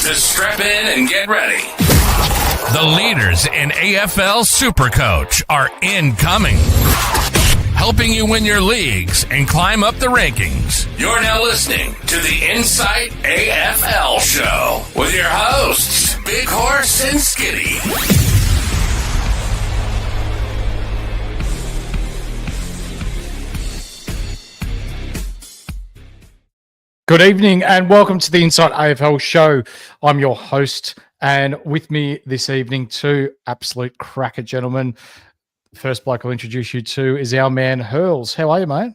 So strap in and get ready. The leaders in AFL SuperCoach are incoming, helping you win your leagues and climb up the rankings. You're now listening to the Insight AFL Show with your hosts, Big Horse and Skitty. Good evening and welcome to the Insight AFL Show. I'm your host, and with me this evening, two absolute cracker gentlemen. The first bloke I'll introduce you to is our man Hurls. How are you, mate?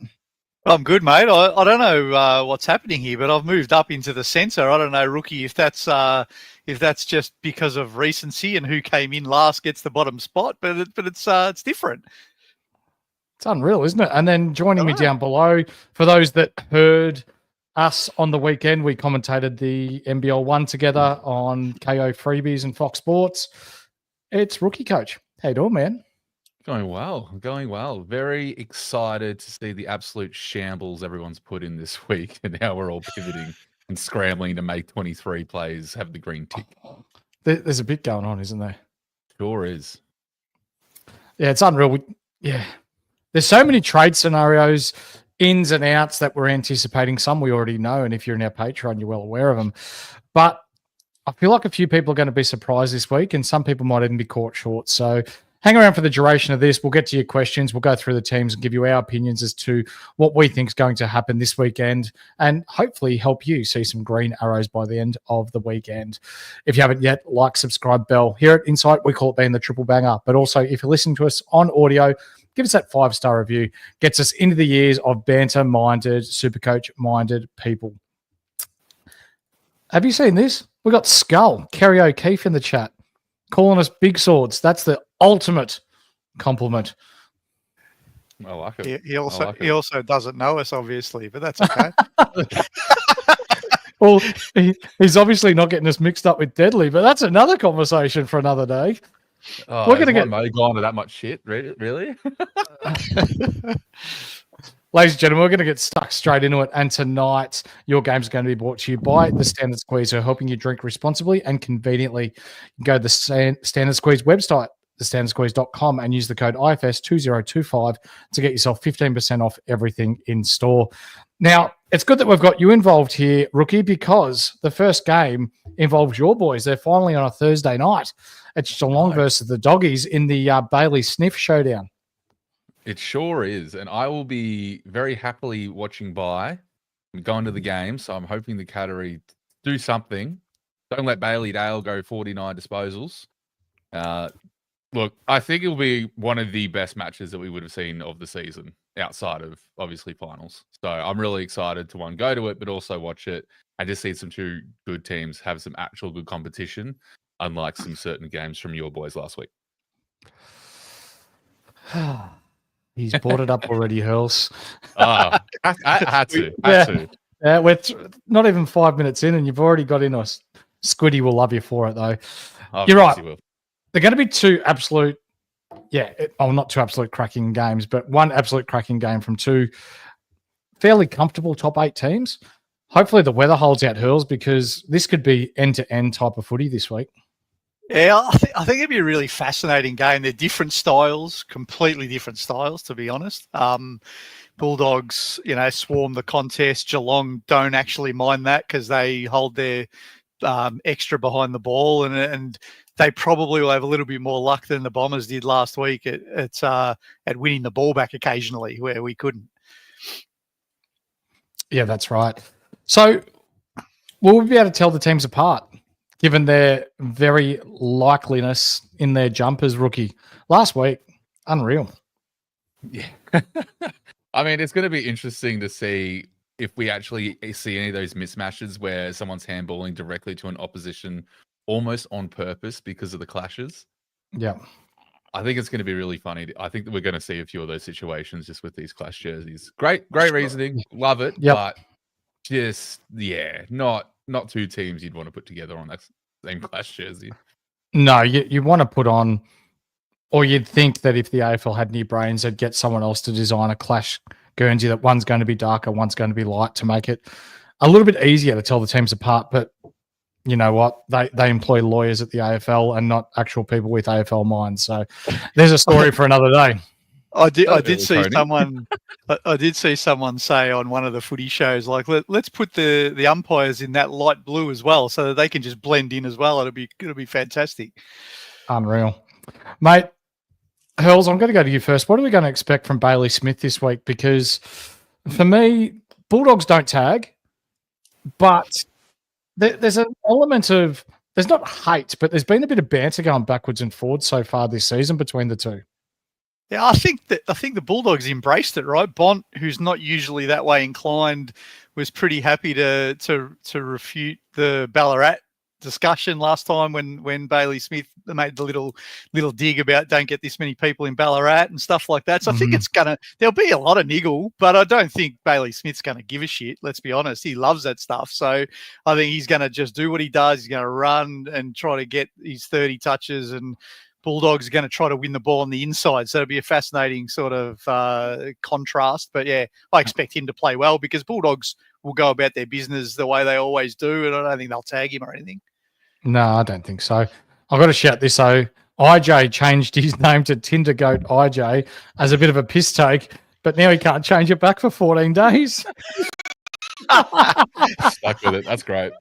I'm good, mate. I don't know what's happening here, but I've moved up into the centre. I don't know, Rookie, if that's just because of recency and who came in last gets the bottom spot, but it's different. It's unreal, isn't it? And then joining me down below, for those that heard us on the weekend, we commentated the NBL 1 together on KO Freebies and Fox Sports. It's RookieCoach. How you doing, man? Going well. Very excited to see the absolute shambles everyone's put in this week and how we're all pivoting and scrambling to make 23 players have the green tick. There's a bit going on, isn't there? Sure is. Yeah, it's unreal. There's so many trade scenarios, ins and outs that we're anticipating. Some we already know, and if you're in our Patreon, you're well aware of them. But I feel like a few people are going to be surprised this week, and some people might even be caught short. So hang around for the duration of this. We'll get to your questions. We'll go through the teams and give you our opinions as to what we think is going to happen this weekend, and hopefully help you see some green arrows by the end of the weekend. If you haven't yet, like, subscribe, bell. Here at Insight, we call it being the triple banger. But also, if you're listening to us on audio, give us that 5-star review. Gets us into the years of banter-minded, SuperCoach-minded people. Have you seen this? We got Skull, Kerry O'Keefe in the chat, calling us big swords. That's the ultimate compliment. I like it. He also doesn't know us, obviously, but that's okay. Well, he's obviously not getting us mixed up with Deadly, but that's another conversation for another day. Oh, we're going to gone to that much shit, really? Ladies and gentlemen, we're going to get stuck straight into it. And tonight, your game's going to be brought to you by the Standard Squeeze, who are helping you drink responsibly and conveniently. You can go to the Standard Squeeze website, thestandardsqueeze.com, and use the code IFS2025 to get yourself 15% off everything in store. Now, it's good that we've got you involved here, Rookie, because the first game involves your boys. They're finally on a Thursday night. It's Geelong versus the Doggies in the Bailey Sniff showdown. It sure is. And I will be very happily watching by and going to the game. So I'm hoping the Cattery do something. Don't let Bailey Dale go 49 disposals. Look, I think it'll be one of the best matches that we would have seen of the season outside of, obviously, finals. So I'm really excited to, one, go to it, but also watch it. I just see some two good teams have some actual good competition, unlike some certain games from your boys last week. He's brought it up already, Hurls. I had to. Yeah, we're not even 5 minutes in, and you've already got in us. Squiddy will love you for it, though. You're right. They're going to be two absolute, not two absolute cracking games, but one absolute cracking game from two fairly comfortable top 8 teams. Hopefully the weather holds out, Hurls, because this could be end-to-end type of footy this week. Yeah, I think it'd be a really fascinating game. They're different styles, completely different styles, to be honest. Bulldogs, swarm the contest. Geelong don't actually mind that because they hold their extra behind the ball, and they probably will have a little bit more luck than the Bombers did last week at winning the ball back occasionally where we couldn't. Yeah, that's right. So will we be able to tell the teams apart, given their very likeliness in their jumpers, Rookie? Last week, unreal. Yeah. I mean, it's going to be interesting to see if we actually see any of those mismatches where someone's handballing directly to an opposition almost on purpose because of the clashes. Yeah. I think it's going to be really funny. I think that we're going to see a few of those situations just with these clash jerseys. Great reasoning. Love it. Yep. But just, not two teams you'd want to put together on that same clash jersey. No, you want to put on, or you'd think that if the AFL had any brains, they'd get someone else to design a clash Guernsey that one's going to be darker, one's going to be light, to make it a little bit easier to tell the teams apart. But you know what? They employ lawyers at the AFL and not actual people with AFL minds. So there's a story for another day. I did see Tony. someone. I did see someone say on one of the footy shows, like, let's put the umpires in that light blue as well, so that they can just blend in as well. It'll be fantastic. Unreal, mate. Hurls, I'm going to go to you first. What are we going to expect from Bailey Smith this week? Because for me, Bulldogs don't tag, but there's an element of, there's not hate, but there's been a bit of banter going backwards and forwards so far this season between the two. Yeah, I think the Bulldogs embraced it, right? Bont, who's not usually that way inclined, was pretty happy to refute the Ballarat discussion last time when Bailey Smith made the little dig about don't get this many people in Ballarat and stuff like that. So I think there'll be a lot of niggle, but I don't think Bailey Smith's gonna give a shit. Let's be honest. He loves that stuff. So I think he's gonna just do what he does. He's gonna run and try to get his 30 touches, and Bulldogs are going to try to win the ball on the inside. So it'll be a fascinating sort of contrast. But yeah, I expect him to play well because Bulldogs will go about their business the way they always do. And I don't think they'll tag him or anything. No, I don't think so. I've got to shout this. So IJ changed his name to Tinder Goat IJ as a bit of a piss take, but now he can't change it back for 14 days. Stuck with it. That's great.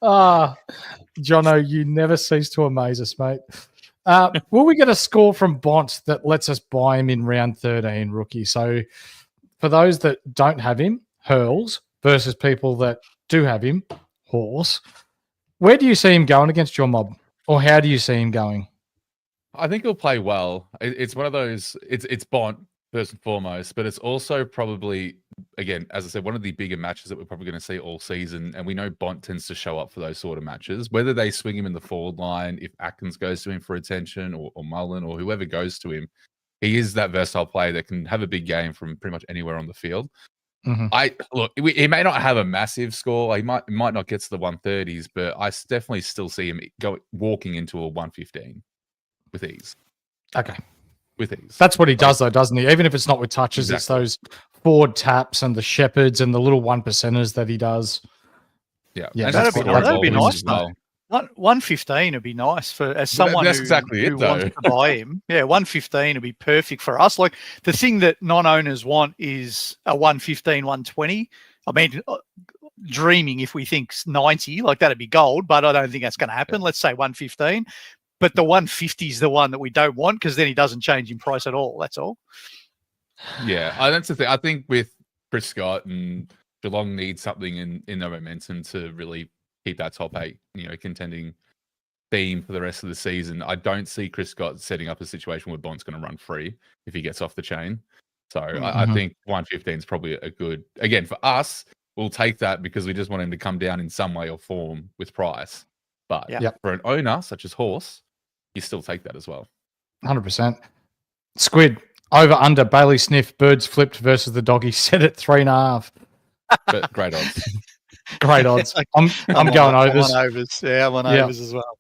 Jono, you never cease to amaze us, mate. Will we get a score from Bont that lets us buy him in round 13, rookie? So for those that don't have him, Hurls, versus people that do have him, Horse, where do you see him going against your mob? Or how do you see him going? I think he'll play well. It's one of those, it's Bont first and foremost, but it's also probably, again, as I said, one of the bigger matches that we're probably going to see all season. And we know Bont tends to show up for those sort of matches, whether they swing him in the forward line, if Atkins goes to him for attention, or Mullen, or whoever goes to him. He is that versatile player that can have a big game from pretty much anywhere on the field. He may not have a massive score. He might not get to the 130s, but I definitely still see him walking into a 115 with ease. Okay. With ease. That's what he does, though, doesn't he? Even if it's not with touches, It's those forward taps and the shepherds and the little 1%ers that he does. Yeah, that'd be nice, though. 115 would be nice for as someone who wants to buy him. Yeah, 115 would be perfect for us. Like the thing that non-owners want is a 115, 120. I mean, dreaming if we think 90, like that'd be gold, but I don't think that's going to happen. Let's say 115. But the 150 is the one that we don't want because then he doesn't change in price at all. That's all. Yeah, that's the thing. I think with Chris Scott and Geelong needs something in their momentum to really keep that top 8, contending theme for the rest of the season. I don't see Chris Scott setting up a situation where Bond's going to run free if he gets off the chain. So I think 115 is probably a good, again, for us, we'll take that because we just want him to come down in some way or form with price. But for an owner such as Horse, you still take that as well. 100%. Squid, over under Bailey Smith, birds flipped versus the doggy, set at 3.5. But great odds. Great odds. I'm going overs. I'm on overs. Yeah, I'm on overs as well.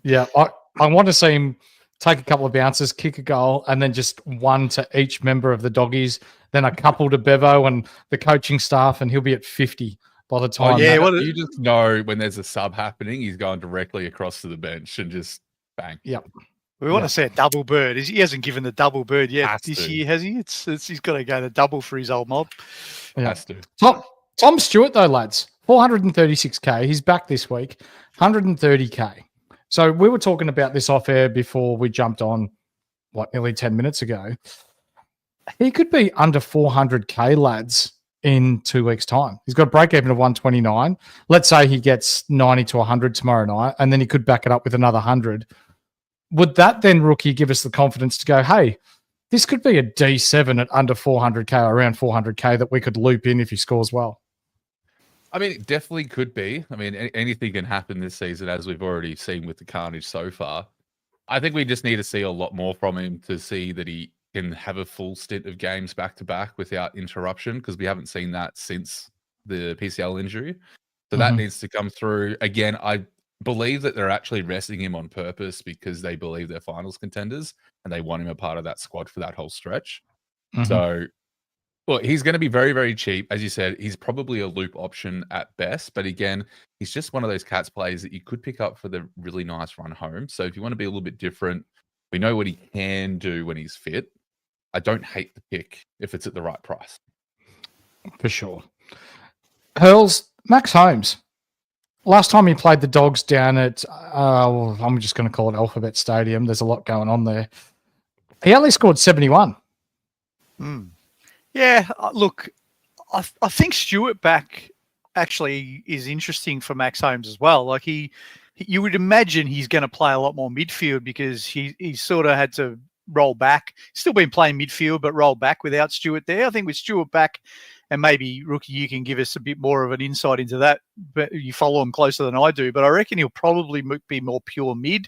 Yeah. I want to see him take a couple of bounces, kick a goal, and then just one to each member of the doggies, then a couple to Bevo and the coaching staff, and he'll be at 50 by the time. You just know when there's a sub happening, he's going directly across to the bench and just bang. Yep. We want to see a double bird. He hasn't given the double bird yet this year, has he? He's got to go the double for his old mob. Has to. Tom Stewart, though, lads, 436K. He's back this week, 130K. So we were talking about this off air before we jumped on, nearly 10 minutes ago. He could be under 400K, lads, in 2 weeks' time. He's got a break even of 129. Let's say he gets 90 to 100 tomorrow night, and then he could back it up with another 100. Would that then, rookie, give us the confidence to go, hey, this could be a D7 at under 400K, or around 400K that we could loop in if he scores well? I mean, it definitely could be. I mean, anything can happen this season, as we've already seen with the carnage so far. I think we just need to see a lot more from him to see that he can have a full stint of games back-to-back without interruption, because we haven't seen that since the PCL injury. So that needs to come through. Again, I believe that they're actually resting him on purpose because they believe they're finals contenders and they want him a part of that squad for that whole stretch. So Well, he's going to be very, very cheap. As you said, he's probably a loop option at best. But again, he's just one of those Cats players that you could pick up for the really nice run home. So if you want to be a little bit different, we know what he can do when he's fit. I don't hate the pick if it's at the right price. For sure. Hurls, Max Holmes. Last time he played the Dogs down at, I'm just going to call it Alphabet Stadium. There's a lot going on there. He only scored 71. Yeah, look, I think Stewart back actually is interesting for Max Holmes as well. Like you would imagine he's going to play a lot more midfield because he sort of had to roll back. Still been playing midfield, but roll back without Stewart there. I think with Stewart back, and maybe Rookie, you can give us a bit more of an insight into that. But you follow him closer than I do. But I reckon he'll probably be more pure mid,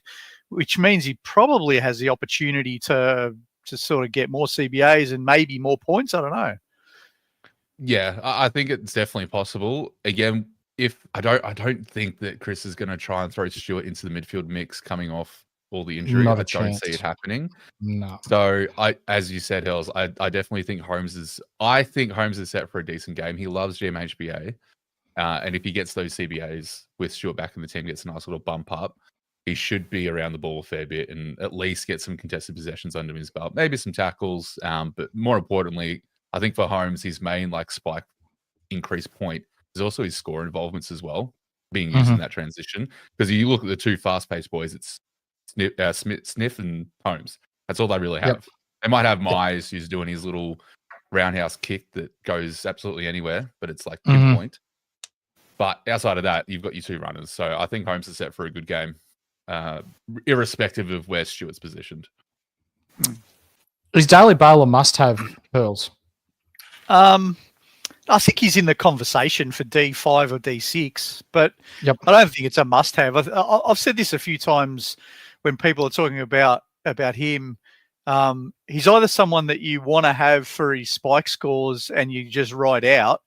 which means he probably has the opportunity to sort of get more CBAs and maybe more points. I don't know. Yeah, I think it's definitely possible. Again, if I don't think that Chris is going to try and throw Stewart into the midfield mix coming off all the injury. I don't see it happening. No. So as you said, Hurls, I definitely think Holmes is set for a decent game. He loves GMHBA. And if he gets those CBAs with Stewart back in the team, gets a nice little bump up, he should be around the ball a fair bit and at least get some contested possessions under his belt, maybe some tackles. But more importantly, I think for Holmes, his main spike increase point is also his score involvements as well, being used in that transition. Because you look at the two fast-paced boys, it's Sniff and Holmes. That's all they really have. Yep. They might have Myers who's doing his little roundhouse kick that goes absolutely anywhere, but it's like pinpoint. But outside of that, you've got your two runners. So I think Holmes is set for a good game. Irrespective of where Stewart's positioned. Is Daly Bale a must-have, Hurls? I think he's in the conversation for D5 or D6, but I don't think it's a must-have. I've said this a few times when people are talking about him. He's either someone that you want to have for his spike scores and you just ride out,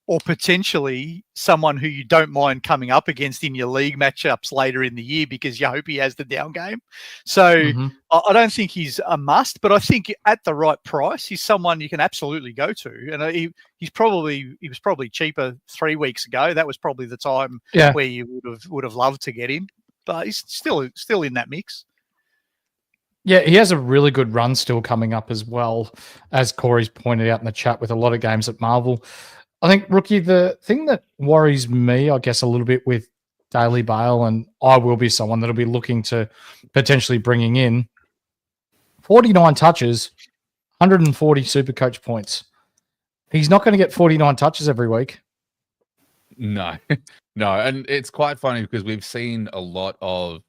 or potentially someone who you don't mind coming up against in your league matchups later in the year because you hope he has the down game. So I don't think he's a must, but I think at the right price, he's someone you can absolutely go to. And he was probably cheaper 3 weeks ago. That was probably the time where you would have loved to get him, but he's still in that mix. Yeah, he has a really good run still coming up as well, as Corey's pointed out in the chat with a lot of games at Marvel. I think, Rookie, the thing that worries me, I guess, a little bit with Daly Bale, and I will be someone that'll be looking to potentially bringing in 49 touches, 140 SuperCoach points. He's not going to get 49 touches every week. No. And it's quite funny because we've seen a lot of,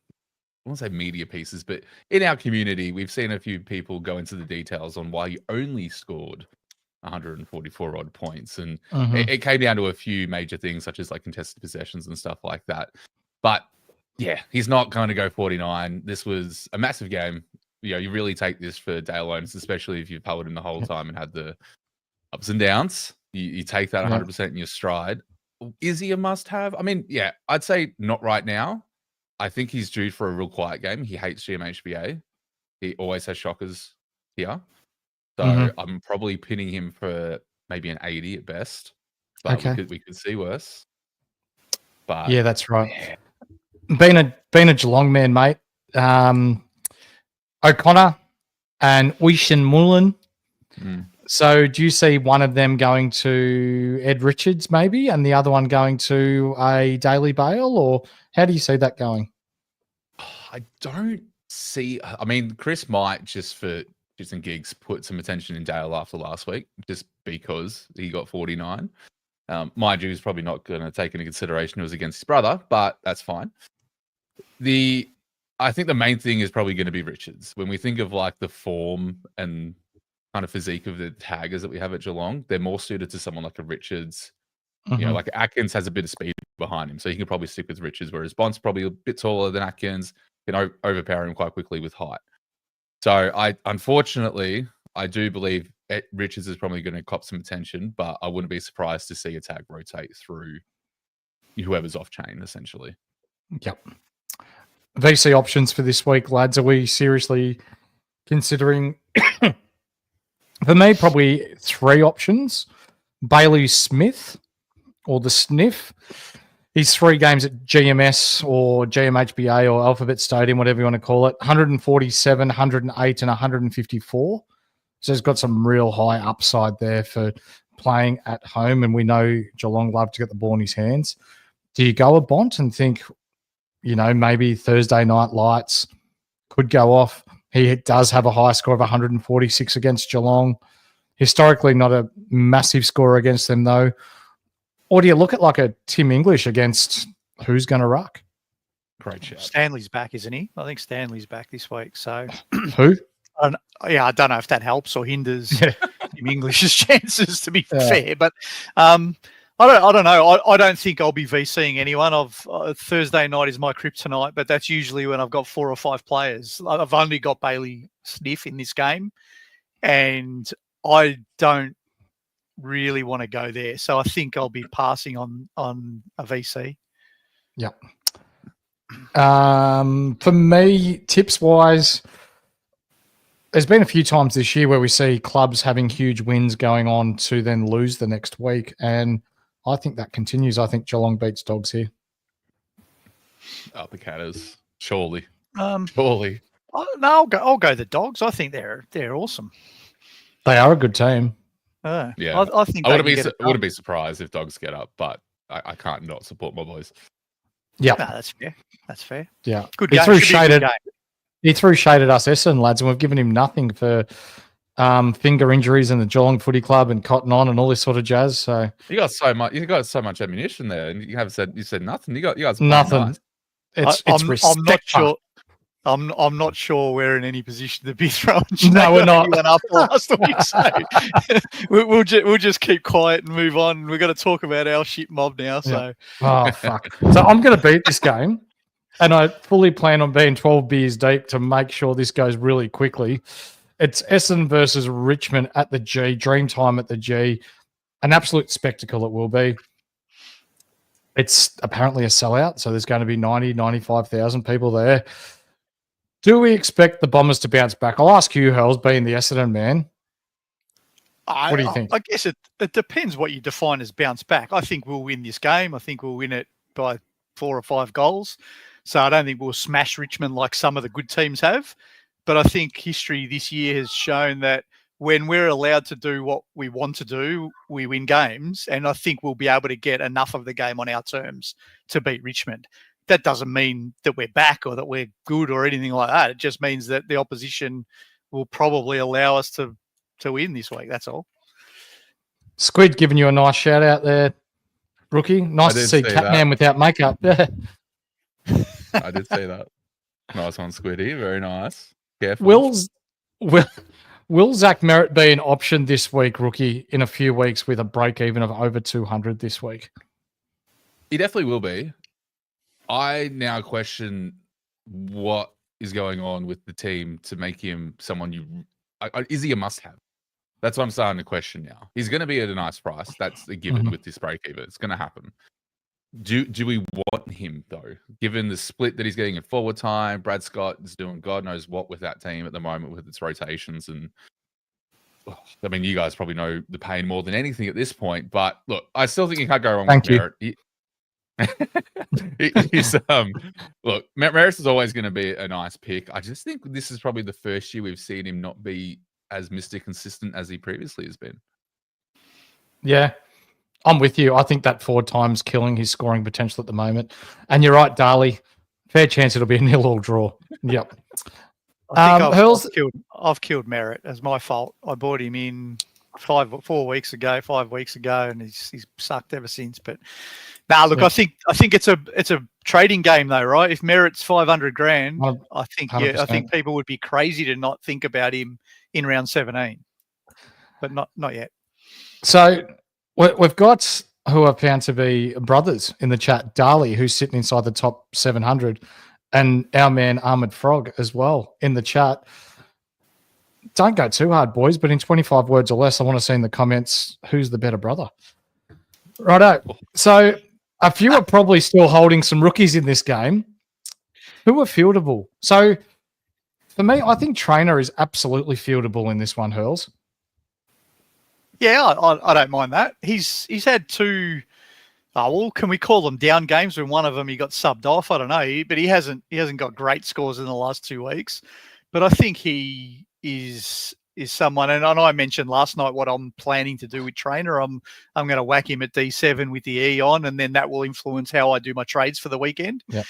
I won't say media pieces, but in our community, we've seen a few people go into the details on why he only scored 144 odd points. And it came down to a few major things, such as contested possessions and stuff like that. But yeah, he's not going to go 49. This was a massive game. You really take this for Dale owners, especially if you've held him the whole time and had the ups and downs. You take that 100% in your stride. Is he a must-have? I mean, yeah, I'd say not right now. I think he's due for a real quiet game. He hates GMHBA. He always has shockers here. So I'm probably pinning him for maybe an 80 at best. But we could see worse. But yeah, that's right. Yeah. Being a Geelong man, mate. O'Connor and Oishan Mullen. So do you see one of them going to Ed Richards maybe and the other one going to a Daly Bale, or how do you see that going? I don't see. I mean, Chris might just for shits and gigs put some attention in Dale after last week just because he got 49. Mind you, he's probably not going to take into consideration it was against his brother, but that's fine. I think the main thing is probably going to be Richards. When we think of the form and kind of physique of the taggers that we have at Geelong, they're more suited to someone like a Richards. Atkins has a bit of speed behind him, so he can probably stick with Richards, whereas Bond's probably a bit taller than Atkins, can overpower him quite quickly with height. So unfortunately, I do believe Richards is probably going to cop some attention, but I wouldn't be surprised to see a tag rotate through whoever's off chain, essentially. Yep. VC options for this week, lads. Are we seriously considering For me, probably 3 options. Bailey Smith or the Sniff. He's 3 games at GMS or GMHBA or Alphabet Stadium, whatever you want to call it. 147, 108 and 154. So he's got some real high upside there for playing at home, and we know Geelong love to get the ball in his hands. Do you go a Bont and think, maybe Thursday night lights could go off? He does have a high score of 146 against Geelong. Historically, not a massive score against them, though. Or do you look at like a Tim English against who's going to ruck? Great shout. Stanley's back, isn't he? I think Stanley's back this week. So Who? I don't know if that helps or hinders Tim English's chances, to be fair. But I don't know. I don't think I'll be VCing anyone. Thursday night is my kryptonite, but that's usually when I've got 4 or 5 players. I've only got Bailey Sniff in this game, and I don't really want to go there. So I think I'll be passing on a VC. Yep. For me, tips-wise, there's been a few times this year where we see clubs having huge wins going on to then lose the next week, and I think that continues. I think Geelong beats Dogs here. Oh, the Catters. Surely. Surely. No, I'll go the Dogs. I think they're awesome. They are a good team. Yeah, I think I wouldn't be surprised if Dogs get up, but I can't not support my boys. Yeah, no, that's fair. That's fair. Yeah, good he game. threw shade at us Essendon lads, and we've given him nothing for finger injuries in the Geelong Footy Club and Cotton On and all this sort of jazz. So you got so much ammunition there, and you said nothing. You guys nothing. Nice. I'm not sure. I'm not sure we're in any position to be throwing. No, we're not. Up last week, so we'll just keep quiet and move on. We've got to talk about our shit mob now. So oh fuck. So I'm going to beat this game, and I fully plan on being 12 beers deep to make sure this goes really quickly. It's Essendon versus Richmond at the G. Dream time at the G. An absolute spectacle it will be. It's apparently a sellout, so there's going to be 95,000 people there. Do we expect the Bombers to bounce back? I'll ask you, Hurls, being the Essendon man. What do you think? I guess it depends what you define as bounce back. I think we'll win this game. I think we'll win it by 4 or 5 goals. So I don't think we'll smash Richmond like some of the good teams have. But I think history this year has shown that when we're allowed to do what we want to do, we win games. And I think we'll be able to get enough of the game on our terms to beat Richmond. That doesn't mean that we're back or that we're good or anything like that. It just means that the opposition will probably allow us to win this week. That's all. Squid giving you a nice shout out there, rookie. Nice to see Catman without makeup. I did see that. Nice one, Squiddy. Very nice. Careful. Will Zach Merritt be an option this week, rookie, in a few weeks with a break even of over 200 this week? He definitely will be. I now question what is going on with the team to make him someone is he a must-have? That's what I'm starting to question now. He's going to be at a nice price. That's a given with this break even. It's going to happen. Do we want him, though? Given the split that he's getting in forward time, Brad Scott is doing God knows what with that team at the moment with its rotations. And I mean, you guys probably know the pain more than anything at this point. But look, I still think you can't go wrong with Merritt. Look, Maris is always going to be a nice pick. I just think this is probably the first year we've seen him not be as Mr. Consistent as he previously has been. Yeah, I'm with you. I think that forward time's killing his scoring potential at the moment. And you're right, Darley. Fair chance it'll be a 0-0 draw. Yep. I've killed Merritt. It's my fault. I bought him in 5 weeks ago, and he's sucked ever since. But look, yeah. I think it's a trading game though, right? If Merritt's $500,000, I think people would be crazy to not think about him in round 17, but not yet. So we've got who I found to be brothers in the chat, Darley, who's sitting inside the top 700, and our man Ahmed Frog as well in the chat. Don't go too hard, boys, but in 25 words or less, I want to see in the comments who's the better brother. Righto. So a few are probably still holding some rookies in this game. Who are fieldable? So for me, I think Trainer is absolutely fieldable in this one, Hurls. Yeah, I don't mind that. He's had two. Oh, well, can we call them down games? When one of them he got subbed off, I don't know, but he hasn't got great scores in the last 2 weeks. But I think he is someone, and I mentioned last night what I'm planning to do with Trainer. I'm going to whack him at D7 with the E on, and then that will influence how I do my trades for the weekend. Yeah.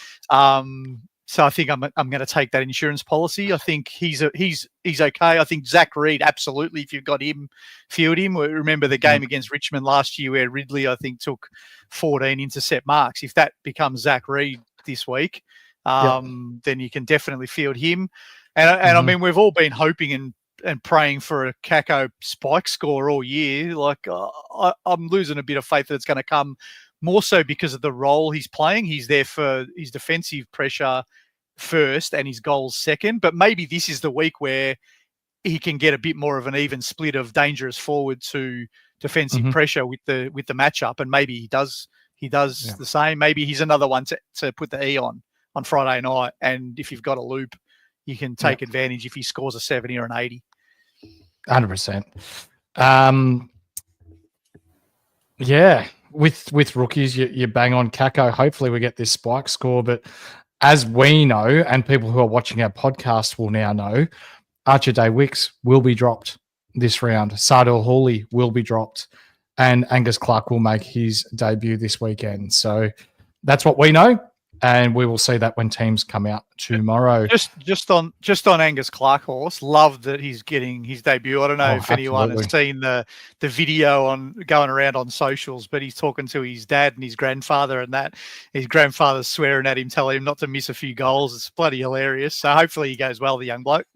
So I think I'm going to take that insurance policy. I think he's okay. I think Zach Reed, absolutely. If you've got him, field him. Remember the game against Richmond last year where Ridley, I think, took 14 intercept marks. If that becomes Zach Reed this week, then you can definitely field him. And I mean, we've all been hoping and praying for a Kako spike score all year. Like I'm losing a bit of faith that it's going to come. More so because of the role he's playing. He's there for his defensive pressure first and his goals second. But maybe this is the week where he can get a bit more of an even split of dangerous forward to defensive pressure with the matchup. And maybe he does the same. Maybe he's another one to put the E on Friday night. And if you've got a loop, you can take advantage if he scores a 70 or an 80. 100%. Yeah. With rookies, you bang on Kako. Hopefully we get this spike score. But as we know, and people who are watching our podcast will now know, Archer Day Wicks will be dropped this round. Sardal Hawley will be dropped. And Angus Clark will make his debut this weekend. So that's what we know. And we will see that when teams come out tomorrow. Just on Angus Clark horse, love that he's getting his debut. I don't know if anyone has seen the video going around on socials, but he's talking to his dad and his grandfather, and that his grandfather's swearing at him, telling him not to miss a few goals. It's bloody hilarious. So hopefully he goes well, the young bloke.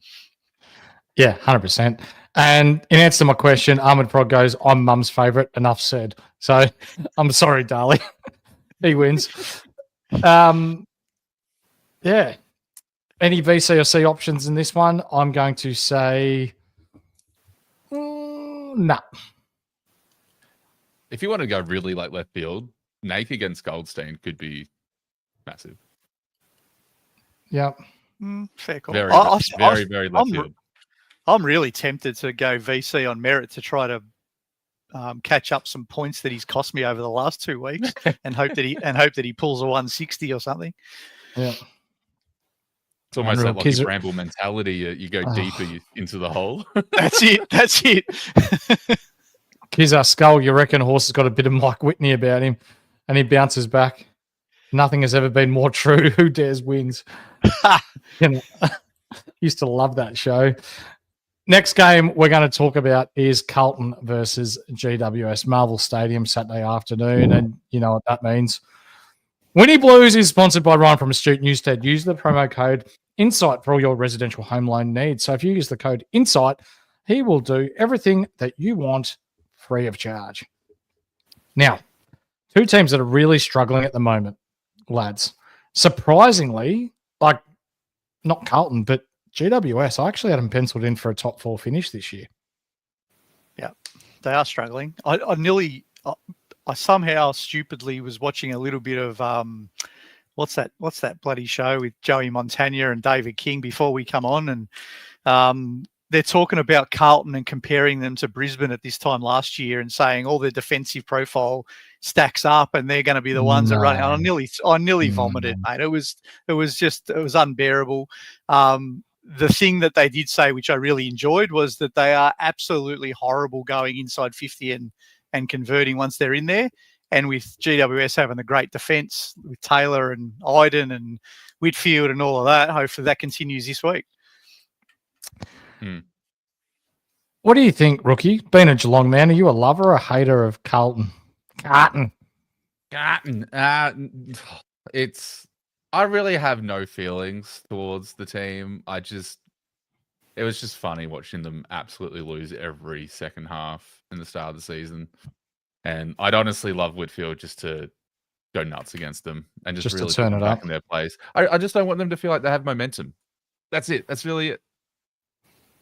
Yeah, 100%. And in answer to my question, Ahmed Prod goes, I'm mum's favourite. Enough said. So I'm sorry, darling. He wins. Yeah. Any VC or C options in this one? I'm going to say no. If you want to go really like left field, Nake against Goldstein could be massive. Yeah. Fair call. Very left field. I'm really tempted to go VC on merit to try to catch up some points that he's cost me over the last 2 weeks, and hope that he pulls a 160 or something. Yeah, it's almost that Lucky Bramble mentality. You go deeper into the hole. That's it. Kizza Skull, you reckon horse has got a bit of Mike Whitney about him, and he bounces back. Nothing has ever been more true. Who dares wins? Used to love that show. Next game we're going to talk about is Carlton versus GWS, Marvel Stadium, Saturday afternoon. And you know what that means. Winnie Blues is sponsored by Ryan from Astute Newstead. Use the promo code INSIGHT for all your residential home loan needs. So if you use the code INSIGHT, he will do everything that you want free of charge. Now, two teams that are really struggling at the moment, lads. Surprisingly, like not Carlton, but GWS, I actually had them penciled in for a top 4 finish this year. Yeah, they are struggling. I somehow stupidly was watching a little bit of what's that bloody show with Joey Montagna and David King before we come on, and they're talking about Carlton and comparing them to Brisbane at this time last year and saying all their defensive profile stacks up and they're going to be the ones that run. And I nearly vomited, mate. It was unbearable. The thing that they did say, which I really enjoyed, was that they are absolutely horrible going inside 50 and converting once they're in there. And with GWS having the great defence with Taylor and Iden and Whitfield and all of that, hopefully that continues this week. What do you think, Rookie? Being a Geelong man, are you a lover or a hater of Carlton? Carlton. I really have no feelings towards the team. It was just funny watching them absolutely lose every second half in the start of the season. And I'd honestly love Whitfield just to go nuts against them and just really turn it back in their place. I just don't want them to feel like they have momentum. That's it. That's really it.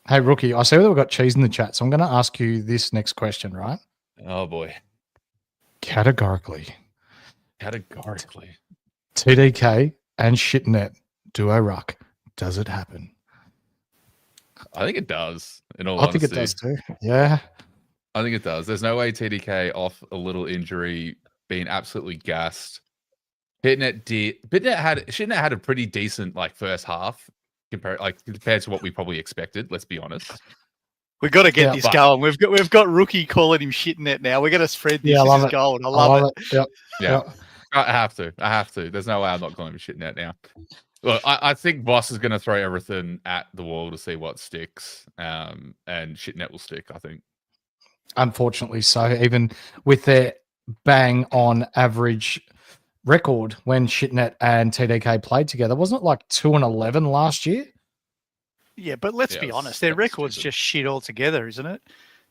Hey, Rookie, I see that we've got Cheese in the chat, so I'm going to ask you this next question, right? Oh, boy. Categorically. TDK and Shitnet duo ruck. Does it happen? I think it does, in all honesty. I think it does too. Yeah. I think it does. There's no way TDK off a little injury, being absolutely gassed. Shitnet had a pretty decent first half compared to what we probably expected. Let's be honest. We've got to get this going. We've got Rookie calling him shitnet now. We're going to spread this. This is gold. I love it. Yep. Yeah. Yep. I have to. There's no way I'm not calling him shitnet now. Look, I think Boss is going to throw everything at the wall to see what sticks, and shitnet will stick, I think. Unfortunately so, even with their bang on average record when Shitnet and TDK played together. Wasn't it 2-11 last year? Yeah, but let's be honest, their record's just shit altogether, isn't it?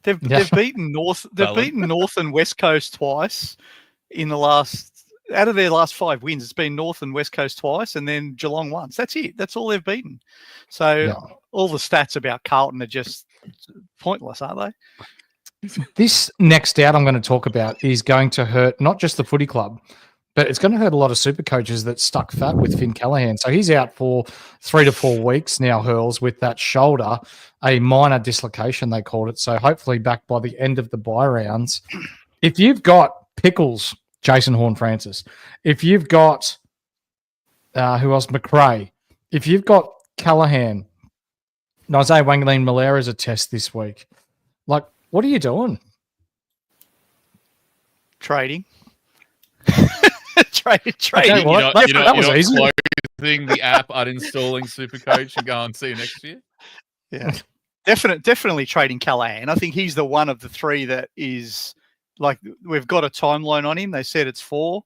They've beaten North. They've beaten North and West Coast twice in the last. Out of their last 5 wins, it's been North and West Coast twice, and then Geelong once. That's it. That's all they've beaten. So all the stats about Carlton are just pointless, aren't they? This next out I'm going to talk about is going to hurt not just the footy club, but it's going to hurt a lot of super coaches that stuck fat with Finn Callahan. So he's out for 3 to 4 weeks now, Hurls, with that shoulder, a minor dislocation, they called it. So hopefully back by the end of the bye rounds. If you've got Pickles, Jason Horne-Francis, if you've got, who else? McRae, if you've got Callahan, Isaiah Wangaleen-Malera's a test this week. What are you doing? Trading. Trading. That was easy. Closing the app, uninstalling SuperCoach, and go and see you next year. Yeah, definitely trading Callahan. I think he's the one of the three that is we've got a timeline on him. They said it's 4.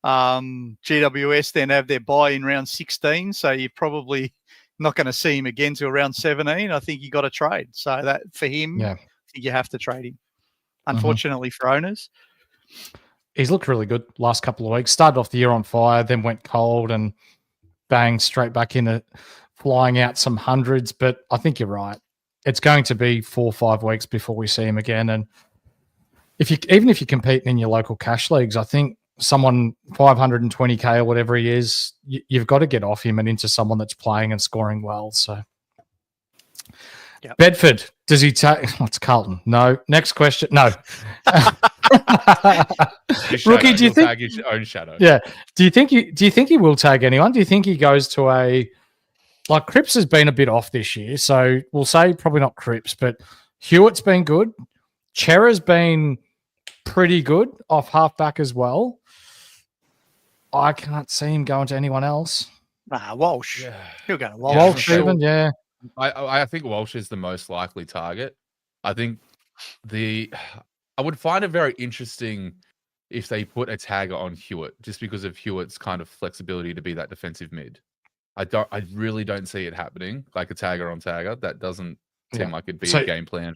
GWS then have their buy in round 16, so you're probably not going to see him again till round 17. I think you got to trade. So that for him, I think you have to trade him. Unfortunately for owners. He's looked really good last couple of weeks. Started off the year on fire, then went cold and bang, straight back into flying out some hundreds. But I think you're right. It's going to be 4 or 5 weeks before we see him again. And even if you're competing in your local cash leagues, I think someone 520K or whatever he is, you've got to get off him and into someone that's playing and scoring well. So Bedford, does he take? What's Carlton? No. Next question. No. Rookie, do you think tag his own shadow? Yeah. Do you think he will tag anyone? Do you think he goes to Cripps has been a bit off this year, so we'll say probably not Cripps, but Hewitt's been good. Chera's been pretty good off halfback as well. I can't see him going to anyone else. Walsh. Yeah. He'll go to Walsh. Walsh even, yeah. I think Walsh is the most likely target. I think I would find it very interesting if they put a tagger on Hewitt, just because of Hewitt's kind of flexibility to be that defensive mid. I really don't see it happening, like a tagger on tagger. That doesn't seem like it'd be a game plan.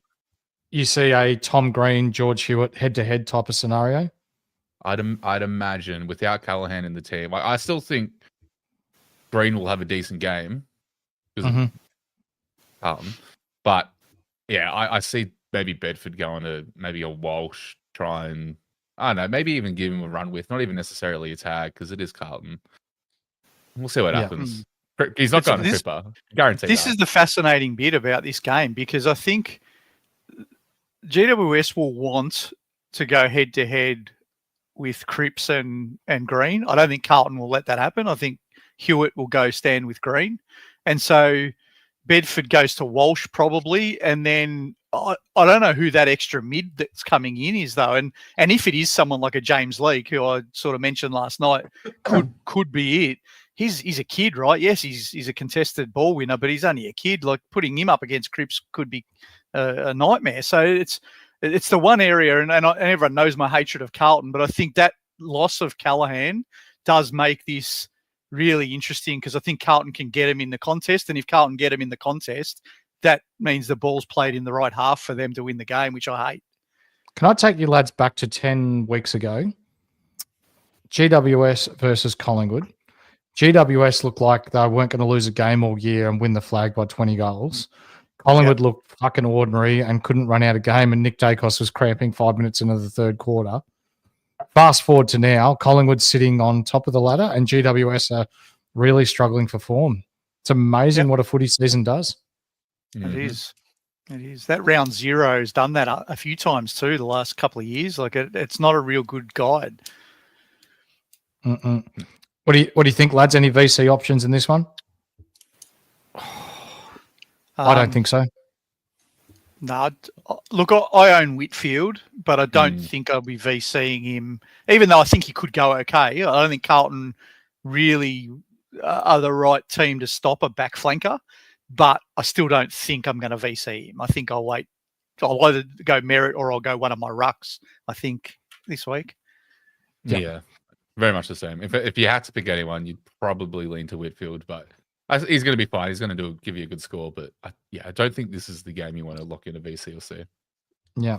You see a Tom Green, George Hewitt head-to-head type of scenario? I'd imagine without Callahan in the team. I still think Green will have a decent game. But yeah, I see maybe Bedford going to maybe a Walsh, try and, I don't know, maybe even give him a run with, not even necessarily a tag, because it is Carlton. We'll see what happens. He's not going to Cripper. Guaranteed. This is the fascinating bit about this game, because I think GWS will want to go head-to-head with Cripps and Green. I don't think Carlton will let that happen. I think Hewitt will go stand with Green. And so Bedford goes to Walsh probably, and then I don't know who that extra mid that's coming in is though, and if it is someone like a James Leake, who I sort of mentioned last night, could be it. He's a kid, right? Yes, he's a contested ball winner, but he's only a kid. Like putting him up against Cripps could be a nightmare. So it's the one area, and everyone knows my hatred of Carlton, but I think that loss of Callahan does make this really interesting, because I think Carlton can get him in the contest, and if Carlton get him in the contest, that means the ball's played in the right half for them to win the game, which I hate. Can I take you lads back to 10 weeks ago? GWS versus Collingwood. GWS looked like they weren't going to lose a game all year and win the flag by 20 goals. Collingwood looked fucking ordinary and couldn't run out a game, and Nick Dacos was cramping 5 minutes into the third quarter. Fast forward to now, Collingwood's sitting on top of the ladder and GWS are really struggling for form. It's amazing what a footy season does. It is. It is. That round zero has done that a few times too the last couple of years. Like it's not a real good guide. Mm-mm. What do you think, lads? Any VC options in this one? I don't think so. No, look, I own Whitfield, but I don't think I'll be VCing him, even though I think he could go okay. I don't think Carlton really are the right team to stop a back flanker, but I still don't think I'm going to VC him. I think I'll wait. I'll either go Merritt or I'll go one of my rucks, I think, this week. Yeah, very much the same. If you had to pick anyone, you'd probably lean to Whitfield, but he's going to be fine. He's going to give you a good score, but I don't think this is the game you want to lock in a VC or C. Yeah.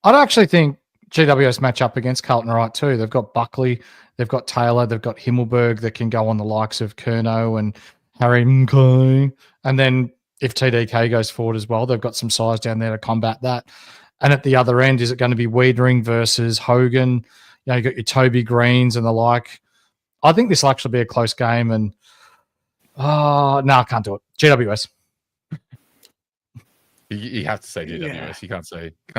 I'd actually think GWS match up against Carlton right too. They've got Buckley, they've got Taylor, they've got Himmelberg that can go on the likes of Curnow and Harry Mckay. And then if TDK goes forward as well, they've got some size down there to combat that. And at the other end, is it going to be Wiedering versus Hogan? You know, you got your Toby Greens and the like. I think this will actually be a close game. And no, I can't do it. GWS. You have to say GWS. Yeah. You can't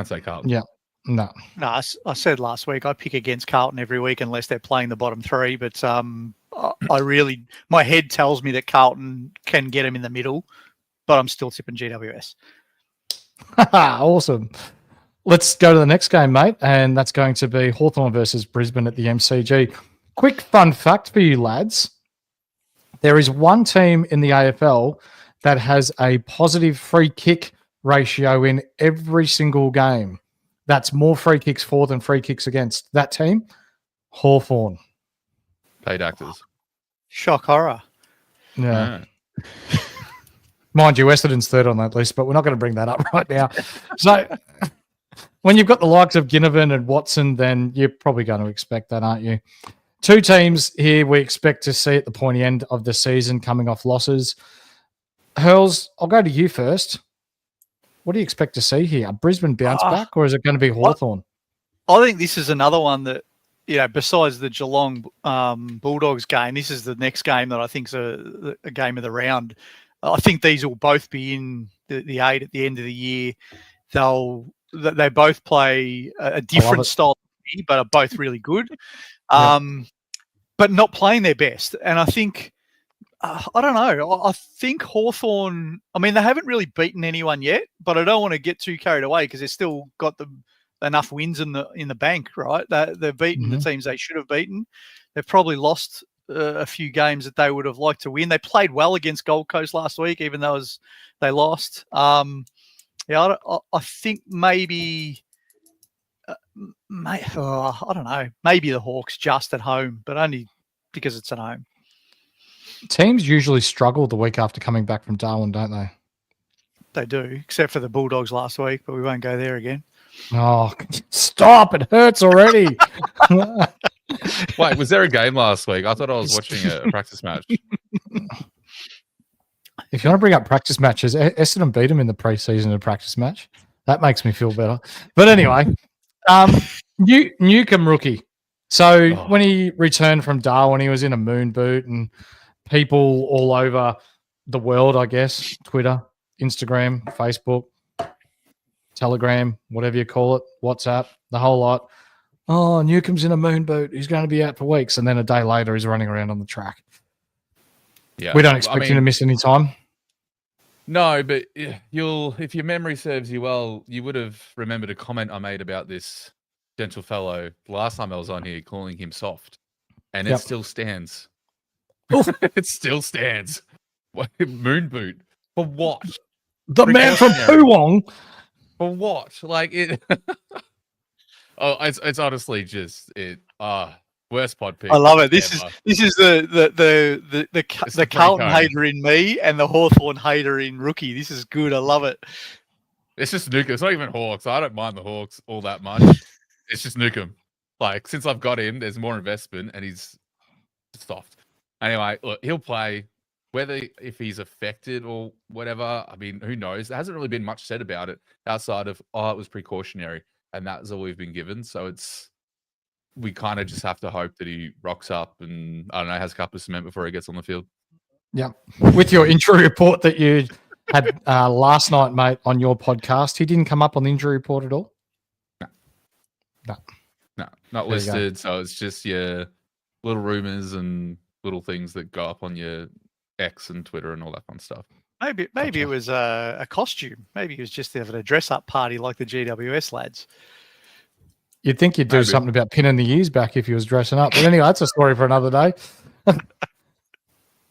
say Carlton. Yeah. No, I said last week I pick against Carlton every week unless they're playing the bottom three. But my head tells me that Carlton can get him in the middle, but I'm still tipping GWS. Awesome. Let's go to the next game, mate, and that's going to be Hawthorn versus Brisbane at the MCG. Quick fun fact for you lads. There is one team in the AFL that has a positive free kick ratio in every single game. That's more free kicks for than free kicks against. That team, Hawthorn. Paid actors. Shock horror. Yeah. Mind you, Essendon's third on that list, but we're not going to bring that up right now. So when you've got the likes of Ginnivan and Watson, then you're probably going to expect that, aren't you? Two teams here we expect to see at the pointy end of the season coming off losses. Hurls, I'll go to you first. What do you expect to see here? A Brisbane bounce back, or is it going to be Hawthorn? I think this is another one that, besides the Geelong Bulldogs game, this is the next game that I think is a game of the round. I think these will both be in the 8 at the end of the year. They both play a different style, but are both really good. But not playing their best. And I think, I don't know, I think Hawthorn, they haven't really beaten anyone yet, but I don't want to get too carried away because they've still got enough wins in the bank, right? They've beaten the teams they should have beaten. They've probably lost a few games that they would have liked to win. They played well against Gold Coast last week, even though they lost. I think maybe... I don't know. Maybe the Hawks just at home, but only because it's at home. Teams usually struggle the week after coming back from Darwin, don't they? They do, except for the Bulldogs last week, but we won't go there again. Oh, stop. It hurts already. Wait, was there a game last week? I thought I was watching a practice match. If you want to bring up practice matches, Essendon beat them in the preseason of practice match. That makes me feel better. But anyway... Newcomb rookie. So when he returned from Darwin, he was in a moon boot, and people all over the world, I guess, Twitter, Instagram, Facebook, Telegram, whatever you call it, WhatsApp, the whole lot. Oh, Newcomb's in a moon boot. He's going to be out for weeks. And then a day later, he's running around on the track. Yeah, we don't expect him to miss any time. No, but if your memory serves you well, you would have remembered a comment I made about this gentle fellow last time I was on here, calling him soft, and it still stands. It still stands. Moon boot for what? The man from Poowong. For what? Like it? It's honestly just it. Worst pod pick. I love it. This is the Carlton hater in me and the Hawthorn hater in rookie. This is good. I love it. It's just Newcomb. It's not even Hawks. I don't mind the Hawks all that much. It's just Newcomb. Like since I've got him, there's more investment, and he's soft. Anyway, look, he'll play. Whether if he's affected or whatever, who knows? There hasn't really been much said about it outside of it was precautionary, and that's all we've been given. So we kind of just have to hope that he rocks up and, I don't know, has a cup of cement before he gets on the field. Yeah. With your injury report that you had last night, mate, on your podcast. He didn't come up on the injury report at all? No, not There you go. listed. So it's just your little rumors and little things that go up on your X and Twitter and all that fun stuff. Maybe Gotcha. it was a costume. Maybe he was just having a dress-up party like the GWS lads. You'd think you'd do Maybe. something about pinning the ears back if he was dressing up. But anyway, that's a story for another day.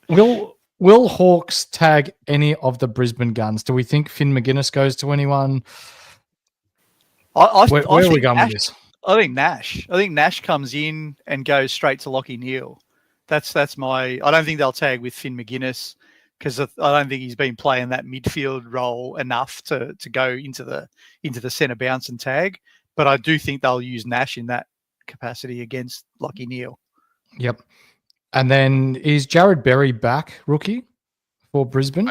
Will Hawks tag any of the Brisbane guns? Do we think Finn McGuinness goes to anyone? Where are we going with this? I think Nash. I think Nash comes in and goes straight to Lachie Neale. That's my. I don't think they'll tag with Finn McGuinness because I don't think he's been playing that midfield role enough to go into the centre bounce and tag. But I do think they'll use Nash in that capacity against Lachie Neale. Yep. And then is Jared Berry back, rookie, for Brisbane?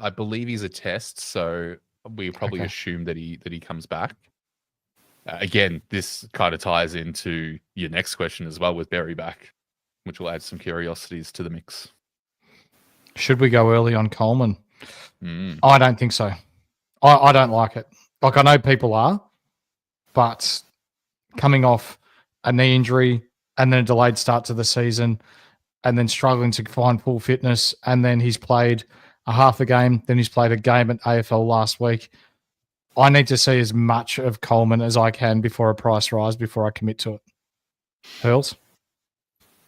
I believe he's a test, so we probably Okay. assume that he comes back. Again, this kind of ties into your next question as well with Berry back, which will add some curiosities to the mix. Should we go early on Coleman? Mm. I don't think so. I don't like it. Like, I know people are, but coming off a knee injury and then a delayed start to the season and then struggling to find full fitness, and then he's played a half a game, then he's played a game at AFL last week. I need to see as much of Coleman as I can before a price rise, before I commit to it. Hurls?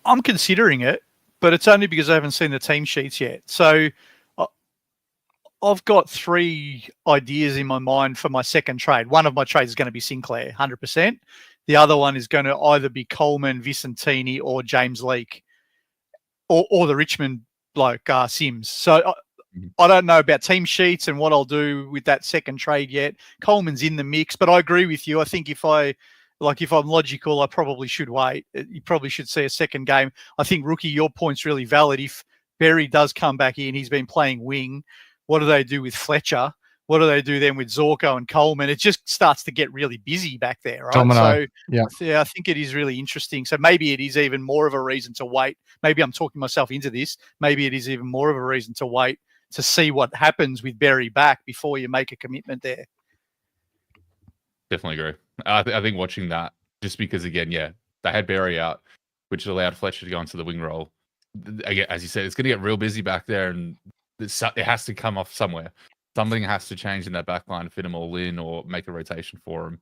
I'm considering it, but it's only because I haven't seen the team sheets yet. So I've got 3 ideas in my mind for my second trade. One of my trades is going to be Sinclair, 100%. The other one is going to either be Coleman, Vicentini, or James Leake, or the Richmond bloke, Sims. So I don't know about team sheets and what I'll do with that second trade yet. Coleman's in the mix, but I agree with you. I think if I'm logical, I probably should wait. You probably should see a second game. I think, Rookie, your point's really valid. If Berry does come back in, he's been playing wing. What do they do with Fletcher? What do they do then with Zorko and Coleman? It just starts to get really busy back there, right? Domino. Yeah, I think it is really interesting. So maybe it is even more of a reason to wait. Maybe I'm talking myself into this. Maybe it is even more of a reason to wait to see what happens with Berry back before you make a commitment there. Definitely agree. I think watching that, just because, again, they had Berry out, which allowed Fletcher to go into the wing role. Again, as you said, it's going to get real busy back there, and it has to come off somewhere. Something has to change in that back line to fit them all in or make a rotation for him.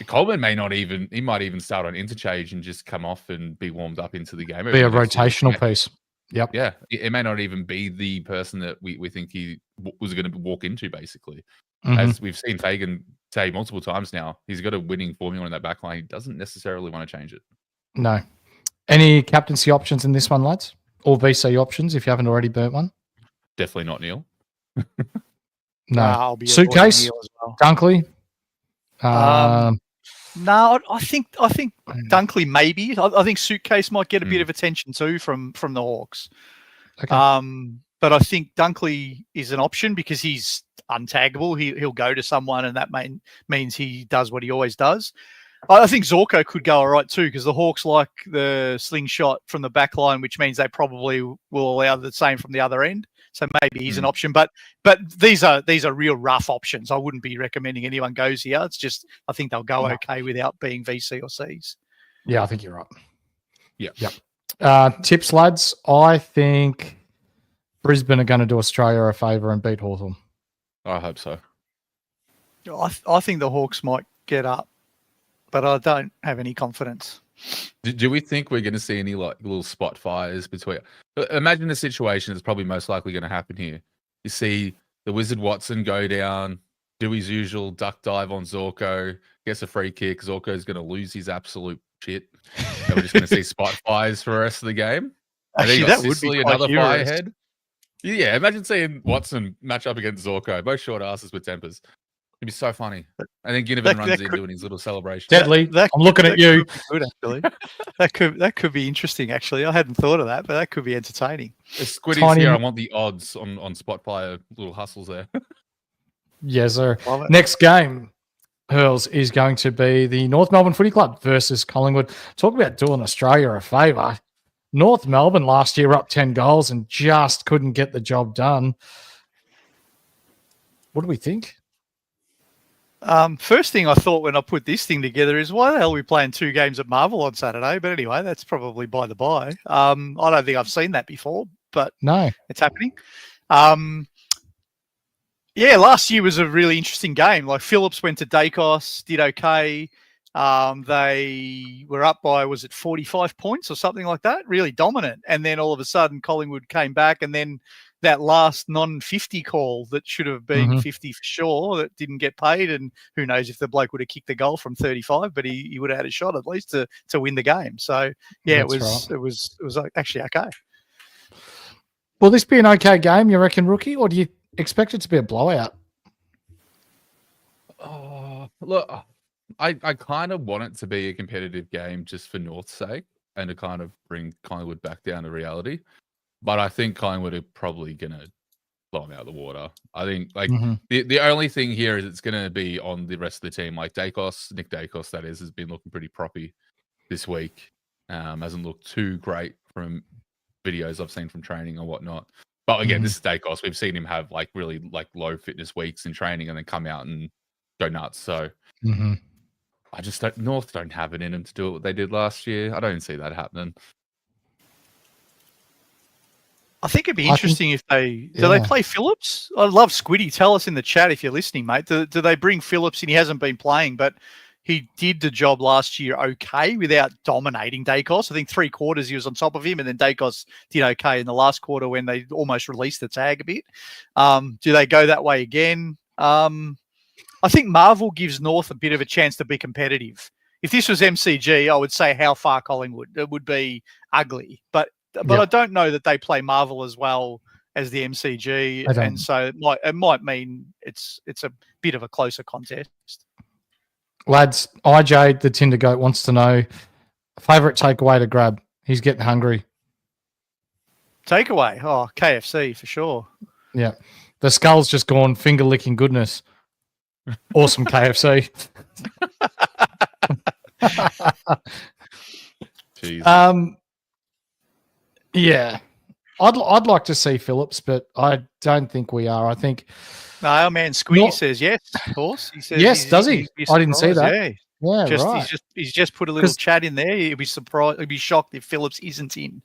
Coleman might even start on interchange and just come off and be warmed up into the game. Be a rotational piece. Yep. Yeah. It may not even be the person that we think he was going to walk into, basically. Mm-hmm. As we've seen Fagan say multiple times now, he's got a winning formula in that back line. He doesn't necessarily want to change it. No. Any captaincy options in this one, lads? Or VC options if you haven't already burnt one? Definitely not Neil. No. I'll be Suitcase? Neil as well. Dunkley? No, I think Dunkley maybe. I think Suitcase might get a bit of attention too from the Hawks. Okay. But I think Dunkley is an option because he's untaggable. He'll go to someone, and that means he does what he always does. I think Zorko could go all right too because the Hawks like the slingshot from the back line, which means they probably will allow the same from the other end. So maybe he's an option, but these are real rough options. I wouldn't be recommending anyone goes here. It's just I think they'll go okay without being VC or Cs. Yeah, I think you're right. Yep. Tips, lads. I think Brisbane are going to do Australia a favour and beat Hawthorn. I hope so. I think the Hawks might get up, but I don't have any confidence. Do we think we're going to see any little spot fires between? Imagine the situation that's probably most likely going to happen here. You see the Wizard Watson go down, do his usual duck dive on Zorko, gets a free kick. Zorko's going to lose his absolute shit. And we're just going to see spot fires for the rest of the game. Actually, that would be another quite fire humorous. ahead. Yeah, imagine seeing Watson match up against Zorko, both short asses with tempers. It'd be so funny. And then Ginnivan runs in doing his little celebration. Deadly. I'm looking at you. Good, actually. that could be interesting. Actually, I hadn't thought of that, but that could be entertaining. If Squiddy's here, I want the odds on spot fire little hustles there. Yes, sir. Love it. Next game, Hurls, is going to be the North Melbourne Footy Club versus Collingwood. Talk about doing Australia a favour. North Melbourne last year up 10 goals and just couldn't get the job done. What do we think? First thing I thought when I put this thing together is, why the hell are we playing 2 games at Marvel on Saturday? But anyway, that's probably by the by. I don't think I've seen that before, but No. it's happening. Last year was a really interesting game. Like Phillips went to Dacos, did okay. They were up by, was it 45 points or something like that? Really dominant. And then all of a sudden Collingwood came back, and then that last non-50 call that should have been 50 for sure that didn't get paid. And who knows if the bloke would have kicked the goal from 35, but he would have had a shot at least to win the game. So yeah, it was actually okay. Will this be an okay game, you reckon, Rookie, or do you expect it to be a blowout? Look, I kind of want it to be a competitive game just for North's sake and to kind of bring Collingwood back down to reality. But I think Collingwood are probably going to blow them out of the water. I think the only thing here is it's going to be on the rest of the team. Like Nick Dacos, that is, has been looking pretty proppy this week. Hasn't looked too great from videos I've seen from training or whatnot. But again, this is Dacos. We've seen him have like really like low fitness weeks in training and then come out and go nuts. So I just don't. North don't have it in them to do what they did last year. I don't see that happening. I think it'd be interesting if they do they play Phillips. I love Squiddy. Tell us in the chat if you're listening, mate. Do they bring Phillips in? He hasn't been playing, but he did the job last year okay without dominating Dacos. I think 3 quarters he was on top of him, and then Dacos did okay in the last quarter when they almost released the tag a bit. Do they go that way again? I think Marvel gives North a bit of a chance to be competitive. If this was MCG, I would say how far Collingwood. It would be ugly, but I don't know that they play Marvel as well as the MCG, and so it might mean it's a bit of a closer contest. Lads, IJ, the Tinder Goat, wants to know favourite takeaway to grab. He's getting hungry. Takeaway? Oh, KFC for sure. Yeah. The skull's just gone finger-licking goodness. Awesome KFC. Jeez. Yeah. I'd like to see Phillips, but I don't think we are. I think... No, our man Squiddy says yes, of course. He says yes, does he? I didn't see that. Yeah, right. He's just put a little chat in there. He'd be surprised. He'd be shocked if Phillips isn't in.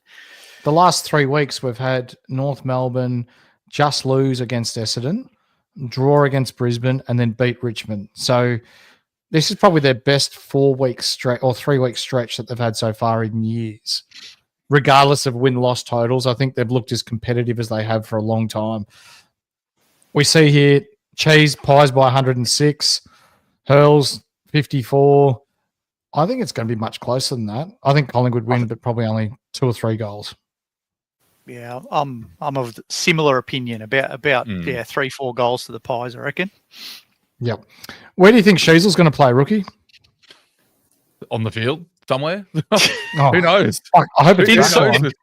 The last 3 weeks we've had North Melbourne just lose against Essendon, draw against Brisbane, and then beat Richmond. So this is probably their best 4-week stretch or 3-week stretch that they've had so far in years. Regardless of win-loss totals, I think they've looked as competitive as they have for a long time. We see here Cheese pies by 106, Hurls 54. I think it's going to be much closer than that. I think Collingwood win, but probably only 2 or 3 goals. Yeah, I'm of similar opinion about 3-4 goals to the Pies, I reckon. Yep. Where do you think Sheasel's going to play, Rookie? On the field somewhere. Who knows? I hope it's inside.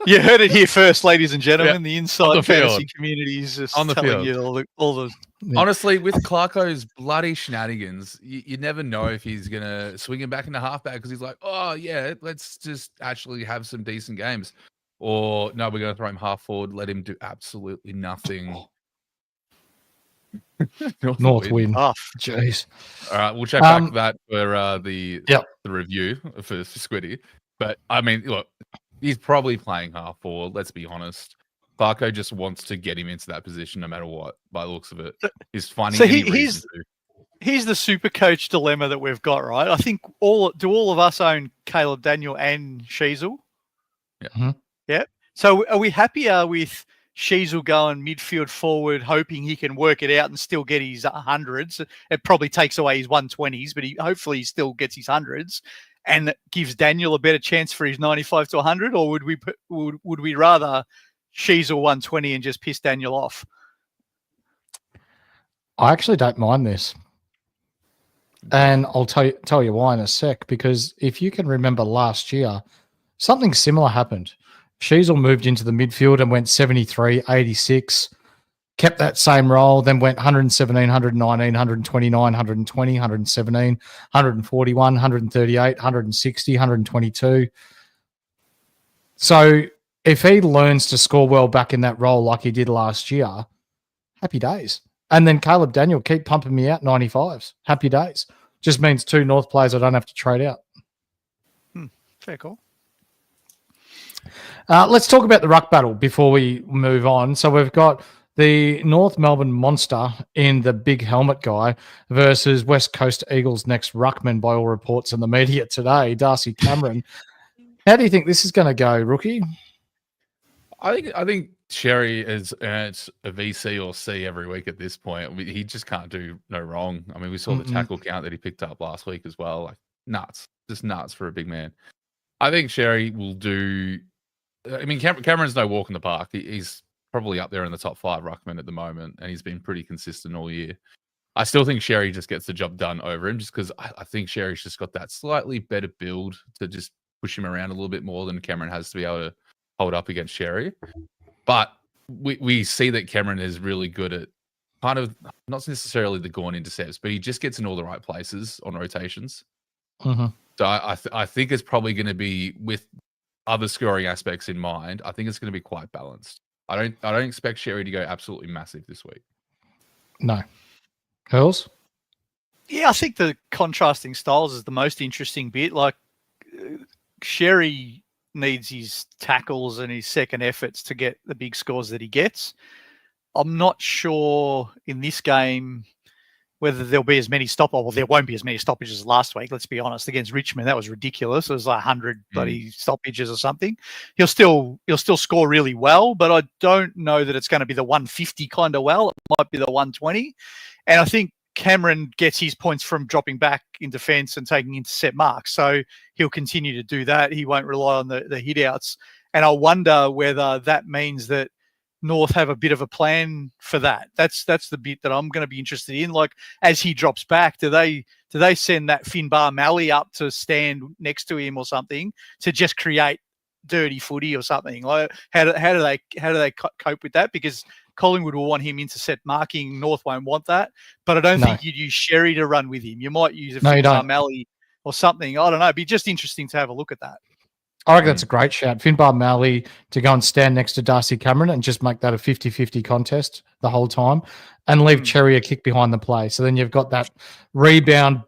You heard it here first, ladies and gentlemen. Yeah. The inside fantasy community is just on the telling field. you all the Honestly, with Clarko's bloody shenanigans, you never know if he's going to swing him back into halfback because he's like, oh, yeah, let's just actually have some decent games. Or, no, we're going to throw him half forward, let him do absolutely nothing. North win. tough. Jeez. All right, we'll check back that for the review for Squiddy. But, I mean, look, he's probably playing half forward, let's be honest. Clarko just wants to get him into that position no matter what, by the looks of it. He's finding any reason to. Here's the super coach dilemma that we've got, right? I think all of us own Caleb Daniel and Sheasel? Yeah. Mm-hmm. Yeah. So are we happier with Sheasel going midfield forward, hoping he can work it out and still get his 100s? It probably takes away his 120s, but hopefully he still gets his 100s, and gives Daniel a better chance for his 95 to 100, or would we rather Sheasel 120 and just piss Daniel off? I actually don't mind this. And I'll tell you why in a sec, because if you can remember last year, something similar happened. Sheasel moved into the midfield and went 73, 86, kept that same role, then went 117, 119, 129, 120, 117, 141, 138, 160, 122. So if he learns to score well back in that role like he did last year, happy days. And then Caleb Daniel, keep pumping me out 95s. Happy days. Just means 2 North players I don't have to trade out. Fair call. Let's talk about the ruck battle before we move on. So we've got the North Melbourne Monster in the big helmet guy versus West Coast Eagles' next ruckman, by all reports in the media today, Darcy Cameron. How do you think this is going to go, Rookie? I think Sherry has earned a VC or C every week at this point. He just can't do no wrong. I mean, we saw the tackle count that he picked up last week as well. Like nuts, just nuts for a big man. I think Sherry will do. I mean, Cameron's no walk in the park. He's probably up there in the top 5 ruckman at the moment, and he's been pretty consistent all year. I still think Sherry just gets the job done over him, just because I think Sherry's just got that slightly better build to just push him around a little bit more than Cameron has to be able to hold up against Sherry. But we see that Cameron is really good at kind of not necessarily the gone intercepts, but he just gets in all the right places on rotations. Mm-hmm. So I think it's probably going to be, with other scoring aspects in mind, I think it's going to be quite balanced. I don't expect Sherry to go absolutely massive this week. No. Hurls? Yeah, I think the contrasting styles is the most interesting bit. Like, Sherry needs his tackles and his second efforts to get the big scores that he gets. I'm not sure in this game whether there'll be as many well, there won't be as many stoppages as last week. Let's be honest. Against Richmond, that was ridiculous. It was like 100 bloody stoppages or something. He'll still score really well, but I don't know that it's going to be the 150 kind of well. It might be the 120. And I think Cameron gets his points from dropping back in defence and taking intercept marks. So he'll continue to do that. He won't rely on the hit outs. And I wonder whether that means that North have a bit of a plan for that. That's the bit that I'm going to be interested in. Like, as he drops back, do they send that Finbar Malley up to stand next to him or something to just create dirty footy or something? Like, how do they cope with that? Because Collingwood will want him intercept marking. North won't want that. But I don't think you'd use Sherry to run with him. You might use a Finbar Malley or something. I don't know. It'd be just interesting to have a look at that. I reckon that's a great shout. Finbar Malley to go and stand next to Darcy Cameron and just make that a 50-50 contest the whole time and leave Cherry a kick behind the play. So then you've got that rebound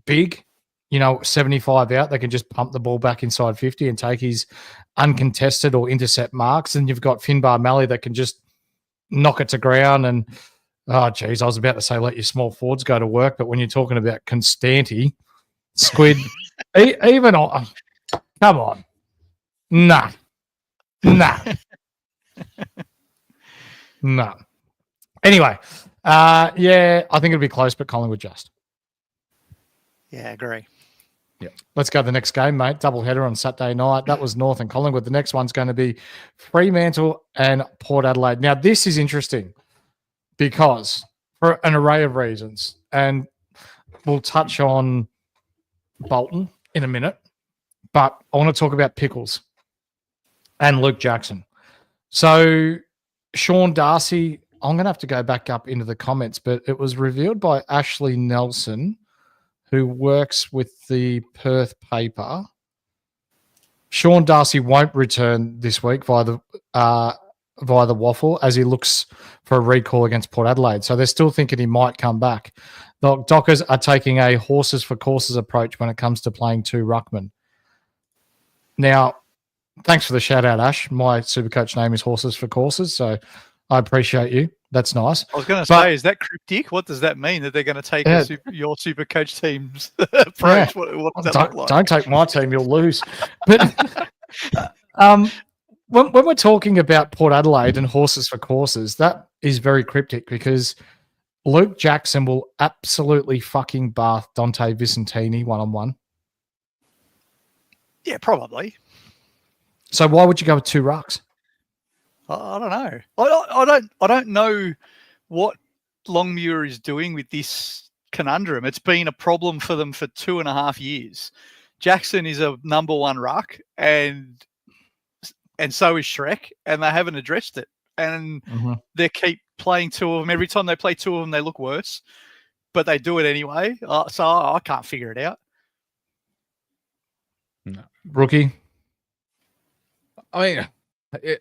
big, 75 out. They can just pump the ball back inside 50 and take his uncontested or intercept marks. And you've got Finbar Malley that can just knock it to ground. And, I was about to say let your small forwards go to work. But when you're talking about Constanti, Squid, even on, come on. Nah. No. Anyway, I think it'll be close, but Collingwood just. Yeah, I agree. Yeah. Let's go to the next game, mate. Doubleheader on Saturday night. That was North and Collingwood. The next one's going to be Fremantle and Port Adelaide. Now, this is interesting because for an array of reasons, and we'll touch on Bolton in a minute, but I want to talk about Pickles and Luke Jackson. So Sean Darcy, I'm going to have to go back up into the comments, but it was revealed by Ashley Nelson, who works with the Perth paper. Sean Darcy won't return this week via the waffle as he looks for a recall against Port Adelaide. So they're still thinking he might come back. The Dockers are taking a horses for courses approach when it comes to playing 2 ruckmen. Now, thanks for the shout out, Ash. My Supercoach name is Horses for Courses, so I appreciate you. That's nice. I was going to say, is that cryptic? What does that mean? That they're going to take your Supercoach team's approach? Yeah. What does that look like? Don't take my team, you'll lose. But when we're talking about Port Adelaide and Horses for Courses, that is very cryptic because Luke Jackson will absolutely fucking bath Dante Vicentini one-on-one. Yeah, probably. So why would you go with 2 rucks? I don't know. I don't know what Longmuir is doing with this conundrum. It's been a problem for them for 2.5 years. Jackson is a number 1 ruck, and so is Shrek, and they haven't addressed it. And they keep playing 2 of them. Every time they play 2 of them, they look worse, but they do it anyway. So I can't figure it out. No. Rookie? I mean,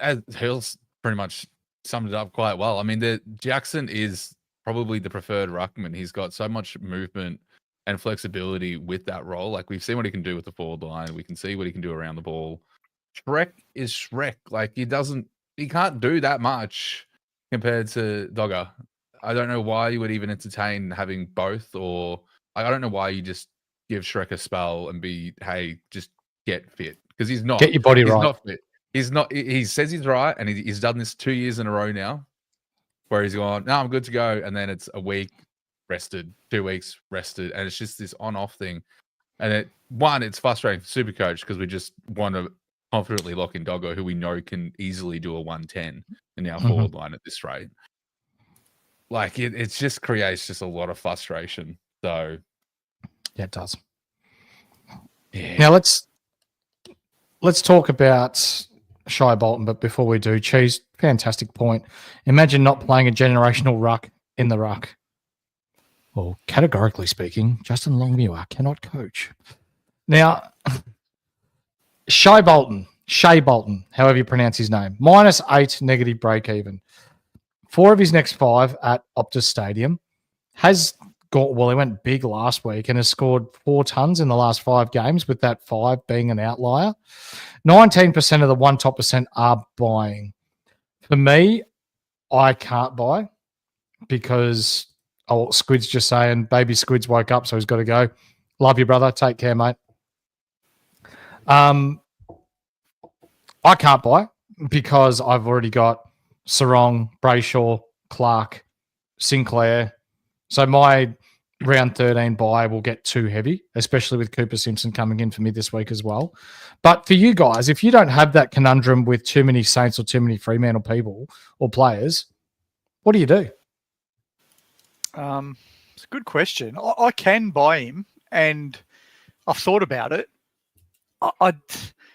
as Hurls pretty much summed it up quite well. I mean, Jackson is probably the preferred ruckman. He's got so much movement and flexibility with that role. Like we've seen what he can do with the forward line. We can see what he can do around the ball. Shrek is Shrek. Like he can't do that much compared to Dogger. I don't know why you would even entertain having both, or I don't know why you just give Shrek a spell and hey, just get fit, because he's not. Get your body right. He's not fit. He's not. He says he's right, and he's done this 2 years in a row now, where he's gone, no, I'm good to go, and then it's a week rested, 2 weeks rested, and it's just this on-off thing. And it's frustrating for SuperCoach because we just want to confidently lock in Doggo, who we know can easily do a 110 in our forward line at this rate. Like it just creates just a lot of frustration. So yeah, it does. Yeah. Now let's talk about Shy Bolton, but before we do, Cheese, fantastic point. Imagine not playing a generational ruck in the ruck. Well, categorically speaking, Justin Longmuir cannot coach. Now, Shay Bolton, however you pronounce his name, -8 negative break even. 4 of his next 5 at Optus Stadium. He went big last week and has scored 4 tons in the last 5 games, with that 5 being an outlier. 19% of the one top percent are buying. For me, I can't buy because Squid's just saying baby Squid's woke up, so he's got to go. Love you, brother. Take care, mate. I can't buy because I've already got Sarong, Brayshaw, Clark, Sinclair. So my round 13 buy will get too heavy, especially with Cooper Simpson coming in for me this week as well. But for you guys, if you don't have that conundrum with too many Saints or too many Fremantle people or players, what do you do? It's a good question. I can buy him, and I've thought about it.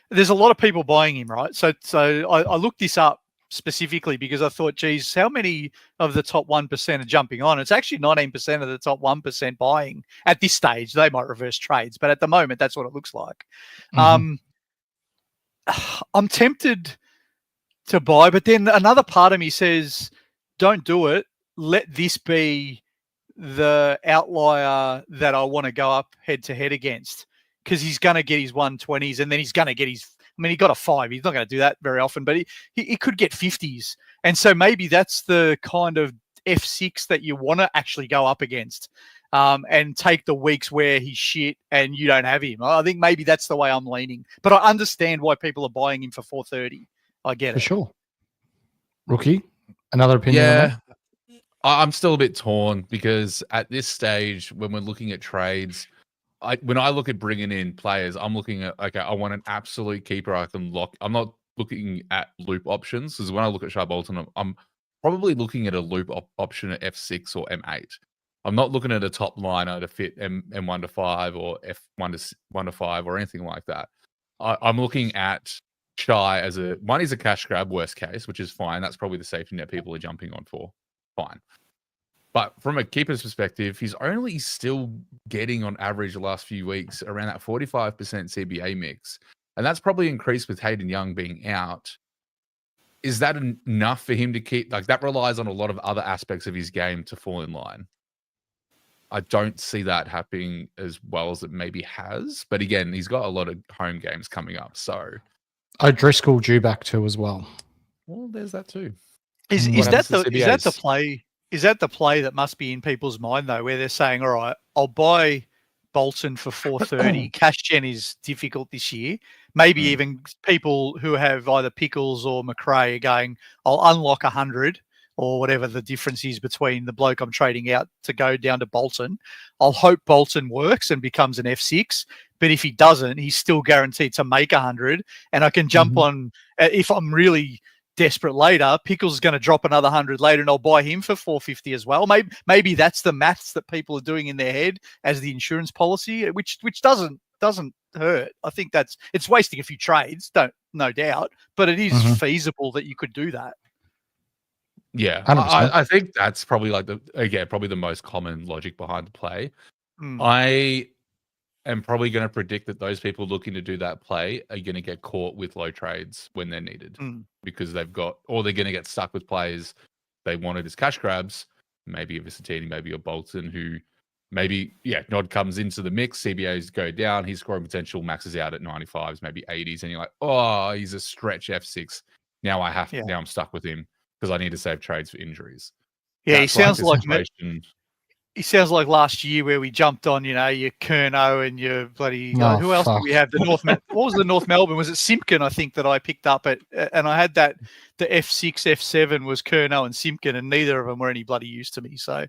There's a lot of people buying him, right? So I looked this up specifically because I thought, geez, how many of the top 1% are jumping on? It's actually 19% of the top 1% buying at this stage. They might reverse trades, but at the moment, that's what it looks like. I'm tempted to buy, but then another part of me says, don't do it. Let this be the outlier that I want to go up head to head against, because he's going to get his 120s and then he's going to get his, he got a 5. He's not going to do that very often, but he could get 50s. And so maybe that's the kind of F6 that you want to actually go up against, and take the weeks where he's shit and you don't have him. I think maybe that's the way I'm leaning. But I understand why people are buying him for 430. I get it. For sure. Rookie, another opinion on that? I'm still a bit torn because at this stage, when we're looking at trades, when I look at bringing in players, I'm looking at, okay, I want an absolute keeper I can lock. I'm not looking at loop options, because when I look at Shy Bolton, I'm probably looking at a loop option at F6 or M8. I'm not looking at a top liner to fit M1 to 5 or F1 to 5 or anything like that. I'm looking at Shy as he's a cash grab, worst case, which is fine. That's probably the safety net people are jumping on for. Fine. But from a keeper's perspective, he's only still getting on average the last few weeks around that 45% CBA mix. And that's probably increased with Hayden Young being out. Is that enough for him to keep? Like, that relies on a lot of other aspects of his game to fall in line. I don't see that happening as well as it maybe has. But again, he's got a lot of home games coming up. So O'Driscoll due back too as well. Well, there's that too. Is that the play? Is that the play that must be in people's mind, though, where they're saying, all right, I'll buy Bolton for 430. Cash gen is difficult this year. Maybe even people who have either Pickles or McRae are going, I'll unlock 100 or whatever the difference is between the bloke I'm trading out to go down to Bolton. I'll hope Bolton works and becomes an F6. But if he doesn't, he's still guaranteed to make 100. And I can jump on, if I'm really desperate later, Pickles is going to drop another 100 later, and I'll buy him for 450 as well. Maybe that's the maths that people are doing in their head as the insurance policy, which doesn't hurt. I think it's wasting a few trades, no doubt, but it is feasible that you could do that. Yeah, I think that's probably probably the most common logic behind the play. I am probably going to predict that those people looking to do that play are going to get caught with low trades when they're needed, because they're going to get stuck with players they wanted as cash grabs, maybe a Visitini, maybe a Bolton, who maybe, Nod comes into the mix, CBAs go down, his scoring potential maxes out at 95s, maybe 80s, and you're like, oh, he's a stretch F6. Now now I'm stuck with him because I need to save trades for injuries. Yeah, That's he sounds the like situation. He sounds like last year where we jumped on, your Kerno and your bloody who else did we have? What was the North Melbourne? Was it Simpkin? I think that I picked up and I had the F6, F7 was Kerno and Simpkin, and neither of them were any bloody use to me. So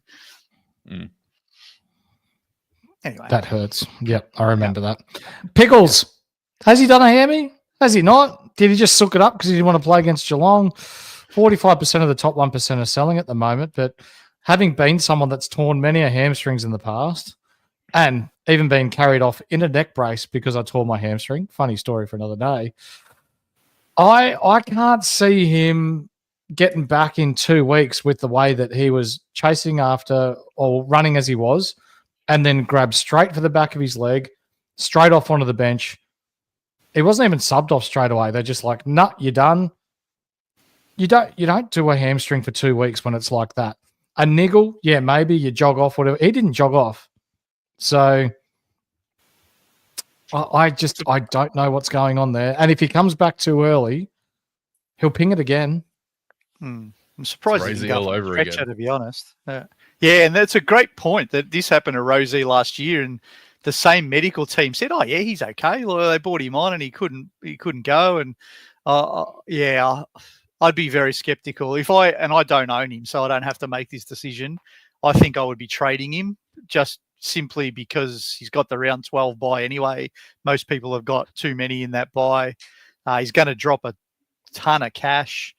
anyway, that hurts. Yep, I remember that. Pickles, has he done a hammy? Has he not? Did he just sook it up because he didn't want to play against Geelong? 45% of the top 1% are selling at the moment, but having been someone that's torn many a hamstrings in the past and even been carried off in a neck brace because I tore my hamstring, funny story for another day, I can't see him getting back in 2 weeks with the way that he was chasing after or running as he was and then grabbed straight for the back of his leg, straight off onto the bench. He wasn't even subbed off straight away. They're just like, nah, you're done. You don't do a hamstring for 2 weeks when it's like that. A niggle, yeah, maybe you jog off, whatever. He didn't jog off. So I don't know what's going on there. And if he comes back too early, he'll ping it again. I'm surprised he didn't go all over again, to be honest. Yeah, and that's a great point that this happened to Rosie last year, and the same medical team said, "Oh yeah, he's okay." Well, they brought him on, and he couldn't go. And I'd be very skeptical and I don't own him, so I don't have to make this decision. I think I would be trading him just simply because he's got the round 12 bye anyway. Most people have got too many in that bye. He's going to drop a ton of cash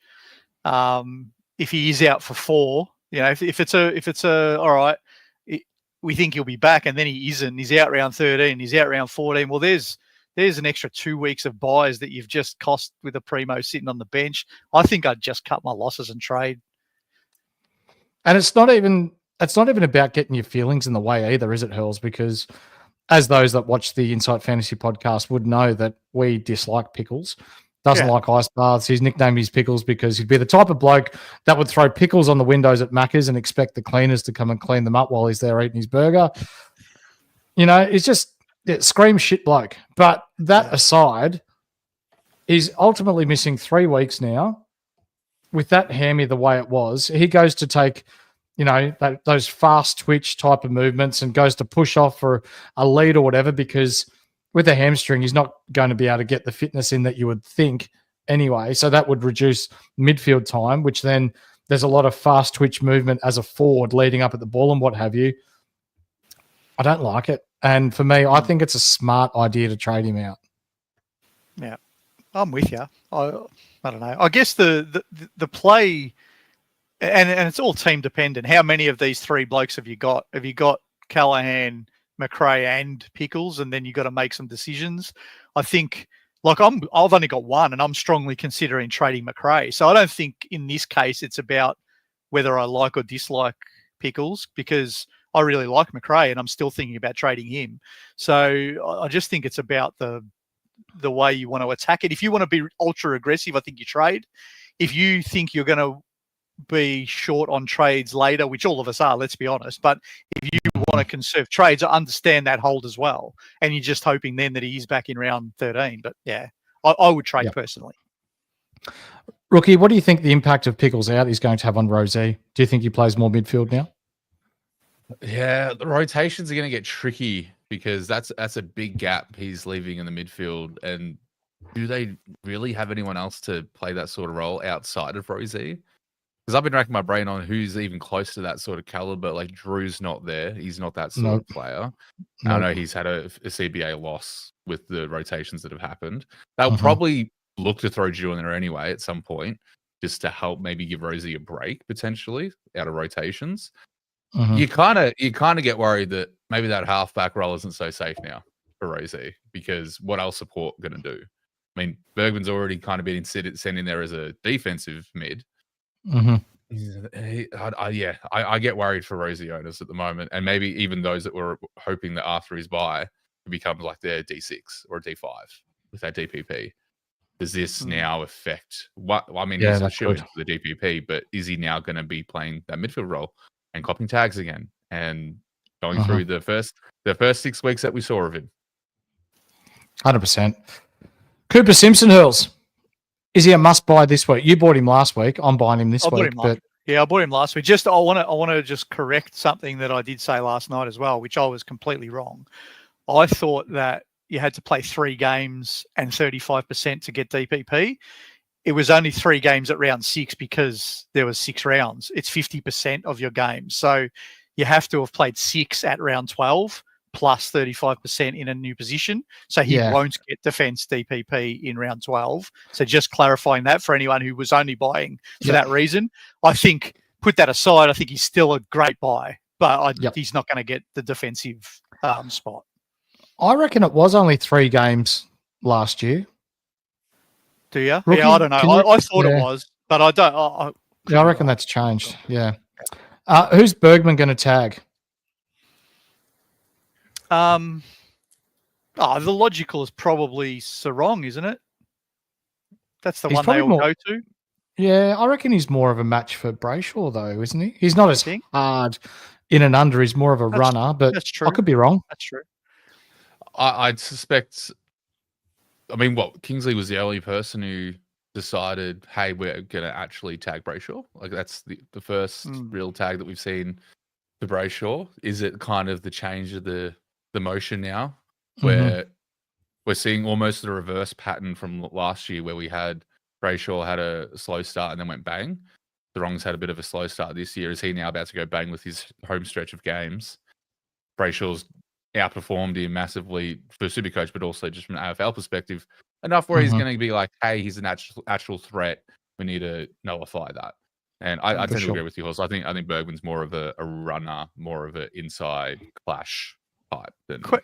if he is out for 4. If it's a all right, we think he'll be back, and then he isn't. He's out round 13. He's out round 14. Well, there's an extra 2 weeks of buys that you've just cost with a primo sitting on the bench. I think I'd just cut my losses and trade. And it's not even about getting your feelings in the way either, is it, Hurls? Because as those that watch the Insight Fantasy podcast would know, that we dislike Pickles. Doesn't like ice baths. His nickname is Pickles because he'd be the type of bloke that would throw pickles on the windows at Macca's and expect the cleaners to come and clean them up while he's there eating his burger. It's just scream shit bloke. But that aside, he's ultimately missing 3 weeks now. With that hammy the way it was, he goes to take, those fast twitch type of movements and goes to push off for a lead or whatever, because with a hamstring, he's not going to be able to get the fitness in that you would think anyway. So that would reduce midfield time, which then there's a lot of fast twitch movement as a forward leading up at the ball and what have you. I don't like it. And for me, I think it's a smart idea to trade him out. Yeah, I'm with you. I don't know. I guess the play, and it's all team dependent. How many of these 3 blokes have you got? Have you got Callahan, McRae and Pickles, and then you got to make some decisions? I think, I've only got one, and I'm strongly considering trading McRae. So I don't think in this case it's about whether I like or dislike Pickles, because I really like McRae and I'm still thinking about trading him. So I just think it's about the way you want to attack it. If you want to be ultra aggressive, I think you trade. If you think you're going to be short on trades later, which all of us are, let's be honest, but if you want to conserve trades, I understand that hold as well, and you're just hoping then that he is back in round 13. But yeah, I would trade personally. Rookie, what do you think the impact of Pickles out is going to have on Rosie? Do you think he plays more midfield now? Yeah, the rotations are going to get tricky because that's a big gap he's leaving in the midfield. And do they really have anyone else to play that sort of role outside of Rosie? Because I've been racking my brain on who's even close to that sort of caliber. Like Drew's not there. He's not that sort of player. I know he's had a CBA loss with the rotations that have happened. They'll probably look to throw Drew in there anyway at some point, just to help maybe give Rosie a break potentially out of rotations. You kind of get worried that maybe that halfback role isn't so safe now for Rosie, because what else support going to do? I mean, Bergman's already kind of been sent in there as a defensive mid. I get worried for Rosie owners at the moment, and maybe even those that were hoping that after his bye it becomes like their D6 or a D5 with that DPP. Does this now affect what? Well, I mean, he's assuming the DPP, but is he now going to be playing that midfield role? and copping tags again and going through the first 6 weeks that we saw of him. 100%. Cooper Simpson, Hurls. Is he a must buy this week? You bought him last week. I'm buying him this week. Yeah, I bought him last week. I want to just correct something that I did say last night as well, which I was completely wrong. I thought that you had to play 3 games and 35% to get DPP. It was only 3 games at round 6 because there was 6 rounds. It's 50% of your games. So you have to have played 6 at round 12 plus 35% in a new position. So he won't get defense DPP in round 12. So just clarifying that for anyone who was only buying for that reason. I think, put that aside, I think he's still a great buy, but he's not going to get the defensive spot. I reckon it was only 3 games last year. Do you? Rookie, I don't know. I thought it was, but I don't. I reckon that's changed. Yeah. Who's Bergman going to tag? The logical is probably Sarong, isn't it? That's the one they all go to. Yeah, I reckon he's more of a match for Brayshaw, though, isn't he? He's not as hard in and under. He's more of a runner, but that's true. I could be wrong. That's true. I'd suspect. I mean, Kingsley was the only person who decided, hey, we're going to actually tag Brayshaw. Like, that's the first real tag that we've seen for Brayshaw. Is it kind of the change of the motion now, where we're seeing almost the reverse pattern from last year, where we had Brayshaw had a slow start and then went bang. The Wrongs had a bit of a slow start this year. Is he now about to go bang with his home stretch of games? Brayshaw's outperformed him massively for SuperCoach, but also just from an AFL perspective, enough where he's going to be like, hey, he's an actual threat. We need to nullify that. And I tend to agree with you, Hurls. I think Bergman's more of a runner, more of an inside clash type.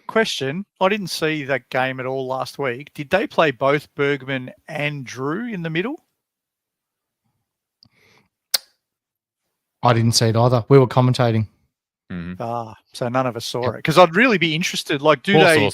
Question. I didn't see that game at all last week. Did they play both Bergman and Drew in the middle? I didn't see it either. We were commentating. So none of us saw it, because I'd really be interested. Like, do they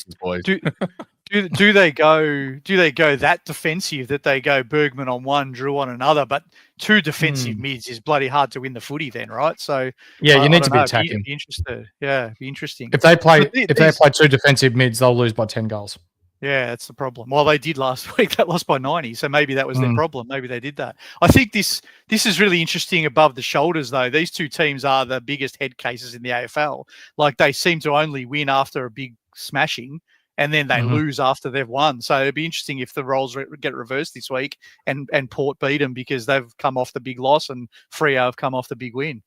go that defensive that they go Bergman on one, Drew on another, but 2 defensive mids is bloody hard to win the footy then, right? So you need to be attacking. Be interested. Yeah, be interesting. If they play 2 defensive mids, they'll lose by 10 goals. Yeah, that's the problem. Well, they did last week. That lost by 90, so maybe that was their problem. Maybe they did that. I think this is really interesting above the shoulders, though. These 2 teams are the biggest head cases in the AFL. Like, they seem to only win after a big smashing, and then they lose after they've won. So it'd be interesting if the roles get reversed this week and Port beat them because they've come off the big loss and Freo have come off the big win.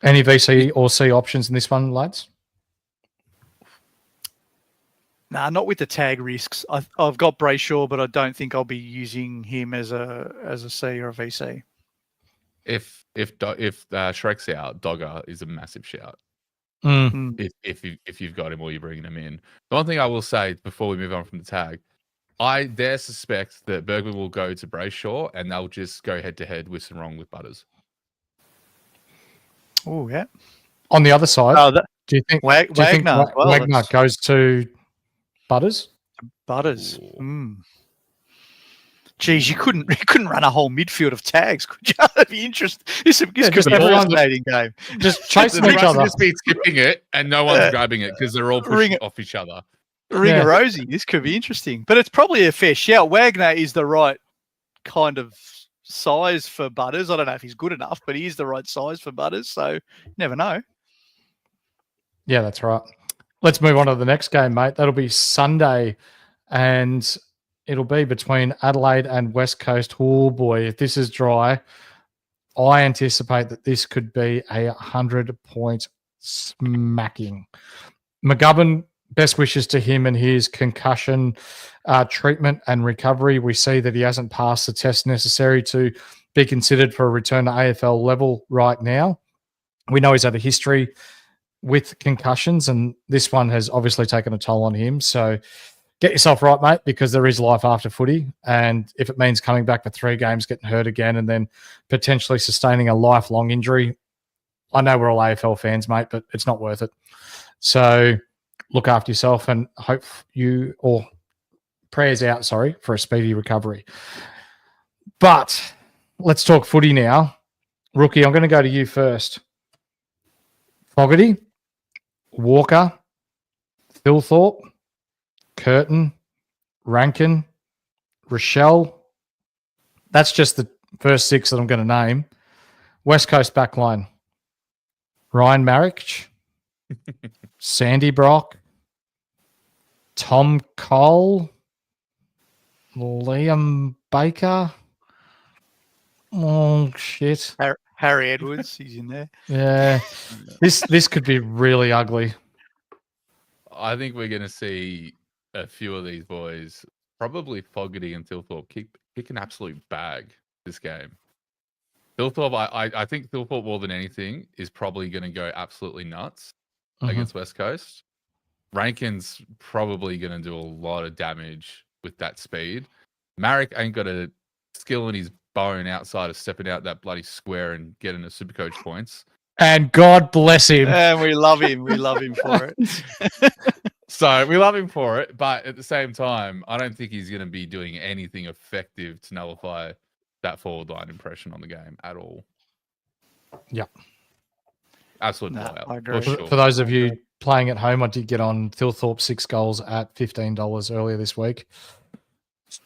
Any VC or C options in this one, lads? Nah, not with the tag risks. I've got Brayshaw, but I don't think I'll be using him as a C or a VC. If Shrek's out, Dogger is a massive shout. If you've got him or you're bringing him in. The one thing I will say before we move on from the tag, I dare suspect that Bergman will go to Brayshaw and they'll just go head to head with some wrong with Butters. Oh yeah. On the other side, do you think Wagner goes to Butters? Geez, you couldn't run a whole midfield of tags, could you? That'd be interesting. This could be a fascinating game. Just chasing each other. Just be skipping it, and no one's grabbing it because they're all pushing off each other. Ring a Rosie. This could be interesting, but it's probably a fair shout. Wagner is the right kind of size for Butters. I don't know if he's good enough, but he is the right size for Butters. So you never know. Yeah, that's right. Let's move on to the next game, mate. That'll be Sunday, and it'll be between Adelaide and West Coast. Oh, boy, if this is dry, I anticipate that this could be a 100-point smacking. McGovern, best wishes to him and his concussion treatment and recovery. We see that he hasn't passed the test necessary to be considered for a return to AFL level right now. We know he's had a history with concussions, and this one has obviously taken a toll on him. So get yourself right, mate, because there is life after footy. And if it means coming back for 3 games, getting hurt again, and then potentially sustaining a lifelong injury, I know we're all AFL fans, mate, but it's not worth it. So look after yourself and hope prayers out, for a speedy recovery. But let's talk footy now. Rookie, I'm going to go to you first. Fogarty, Walker, Thilthorpe, Curtin, Rankin, Rochelle. That's just the first 6 that I'm going to name. West Coast backline. Ryan Marriage, Sandy Brock, Tom Cole, Liam Baker. Oh, shit. Harry Edwards, he's in there. Yeah. This could be really ugly. I think we're going to see a few of these boys, probably Fogarty and Thilthorpe, kick an absolute bag this game. Thilthorpe, I think Thilthorpe more than anything is probably going to go absolutely nuts against West Coast. Rankin's probably going to do a lot of damage with that speed. Marek ain't got a skill in his bone outside of stepping out that bloody square and getting the SuperCoach points. And God bless him. And we love him. We love him for it. So we love him for it, but at the same time, I don't think he's going to be doing anything effective to nullify that forward line impression on the game at all. Yeah. Absolute No, blowout. I agree. For those of you playing at home, I did get on Thilthorpe 6 goals at $15 earlier this week.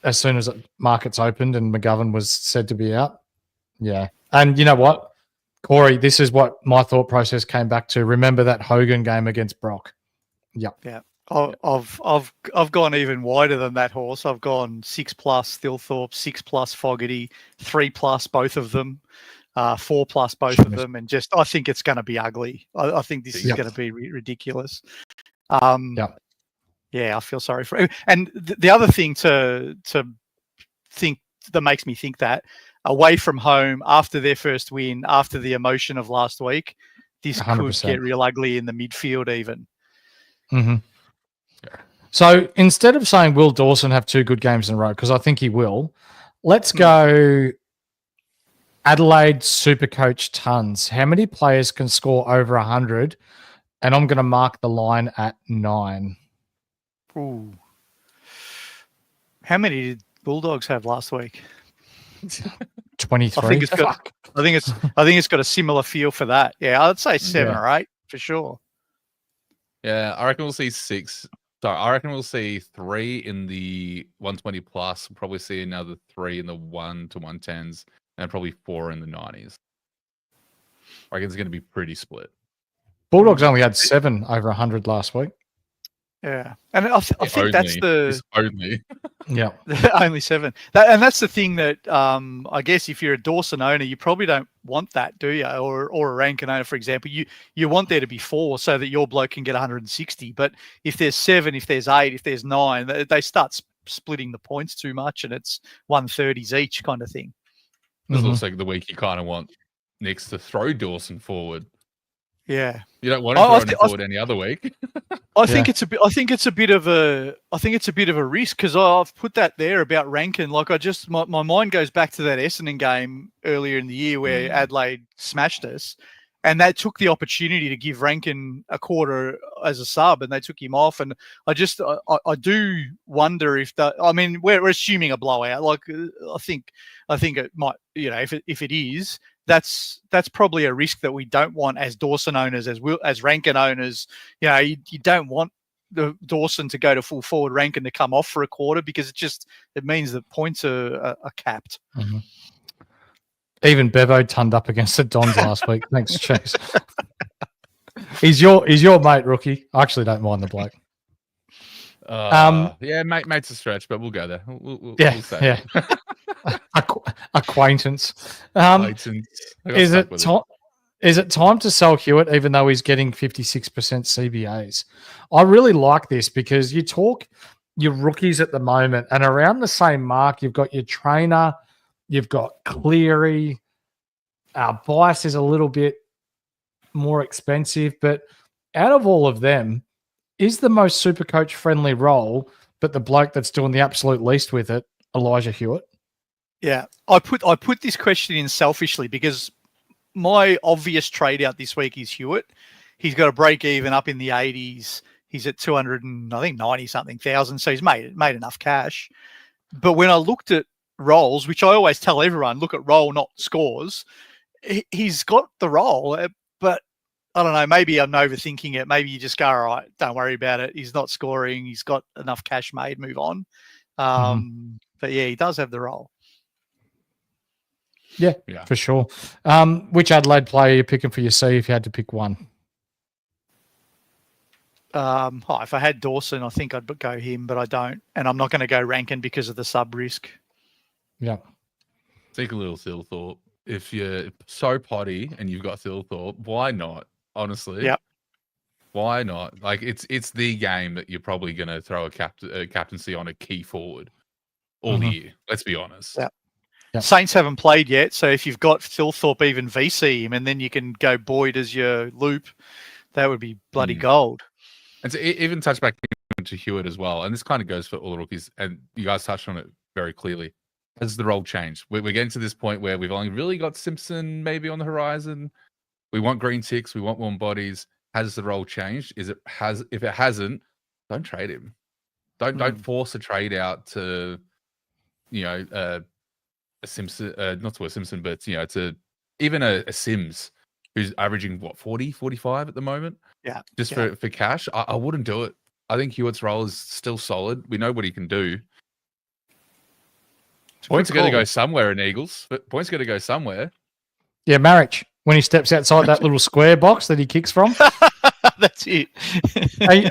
As soon as markets opened and McGovern was said to be out. Yeah. And you know what, Corey, this is what my thought process came back to. Remember that Hogan game against Brock. Yep. Yeah. I've gone even wider than that horse. I've gone 6+ Thilthorpe, 6+ Fogarty, 3+ both of them, 4+ both of them, and just I think it's going to be ugly. I think this is going to be ridiculous. Yeah, I feel sorry for it. And the other thing to think that makes me think that away from home after their first win, after the emotion of last week, this 100%. Could get real ugly in the midfield even. Mm-hmm. So instead of saying will Dawson have 2 good games in a row, because I think he will, let's go Adelaide SuperCoach tons. How many players can score over 100? And I'm going to mark the line at 9. Ooh. How many did Bulldogs have last week? 23. I think it's got a similar feel for that. Yeah, I'd say 7 or 8 for sure. Yeah, I reckon we'll see 6. Sorry, I reckon we'll see 3 in the 120 plus. We'll probably see another 3 in the 1 to 110s, and probably 4 in the 90s. I reckon it's going to be pretty split. Bulldogs only had 7 over 100 last week. Yeah, and I think that's the only. Yeah, only 7. And that's the thing that I guess if you're a Dawson owner, you probably don't want that, do you? Or a Rankin owner, for example, you want there to be 4 so that your bloke can get 160. But if there's 7, if there's 8, if there's 9, they start splitting the points too much, and it's 130s each kind of thing. This looks like the week you kind of want Nicks to throw Dawson forward. Yeah, you don't want to throw him forward any other week. I think it's a bit of a risk because I've put that there about Rankin. Like my mind goes back to that Essendon game earlier in the year where Adelaide smashed us, and they took the opportunity to give Rankin a quarter as a sub, and they took him off. And I do wonder if that. I mean, we're assuming a blowout. Like I think it might. You know, if it is. That's probably a risk that we don't want as Dawson owners, as Rankin owners. You know, you don't want the Dawson to go to full forward, Rankin to come off for a quarter because it means that points are capped. Mm-hmm. Even Bevo turned up against the Dons last week. Thanks, Chase. He's your mate, Rookie. I actually don't mind the bloke. Yeah, mate's a stretch, but we'll go there. We'll say acquaintance. Is it time to sell Hewitt even though he's getting 56% CBAs? I really like this because you talk your rookies at the moment and around the same mark, you've got your Trainer, you've got Cleary. Bias is a little bit more expensive, but out of all of them, is the most SuperCoach friendly role, but the bloke that's doing the absolute least with it, Elijah Hewitt? Yeah, I put this question in selfishly because my obvious trade out this week is Hewitt. He's got a break even up in the 80s. He's at 290 something thousand, so he's made enough cash. But when I looked at roles, which I always tell everyone, look at role, not scores. He's got the role, but I don't know. Maybe I'm overthinking it. Maybe you just go, all right, don't worry about it. He's not scoring. He's got enough cash made. Move on. But yeah, he does have the role. Yeah, for sure. Which Adelaide player are you picking for your C if you had to pick one? If I had Dawson, I think I'd go him, but I don't. And I'm not going to go Rankin because of the sub risk. Yeah. Take a little Thilthorpe. If you're so potty and you've got Thilthorpe, why not? Honestly. Yep. Why not? Like it's the game that you're probably going to throw a captaincy on a key forward all the year. Let's be honest. Yeah. Yep. Saints haven't played yet, so if you've got Thilthorpe, even VC him, and then you can go Boyd as your loop, that would be bloody gold. And to even touch back to Hewitt as well, and this kind of goes for all the rookies, and you guys touched on it very clearly. Has the role changed? We're getting to this point where we've only really got Simpson maybe on the horizon. We want green ticks. We want warm bodies. Has the role changed? If it hasn't, don't trade him. Don't force a trade out to, a Simpson, not to a Simpson, but to even a Sims who's averaging 40, 45 at the moment. Yeah. Just for cash, I wouldn't do it. I think Hewitt's role is still solid. We know what he can do. Points are going to go somewhere in Eagles. But points are going to go somewhere. Yeah, Marich, when he steps outside that little square box that he kicks from. That's it.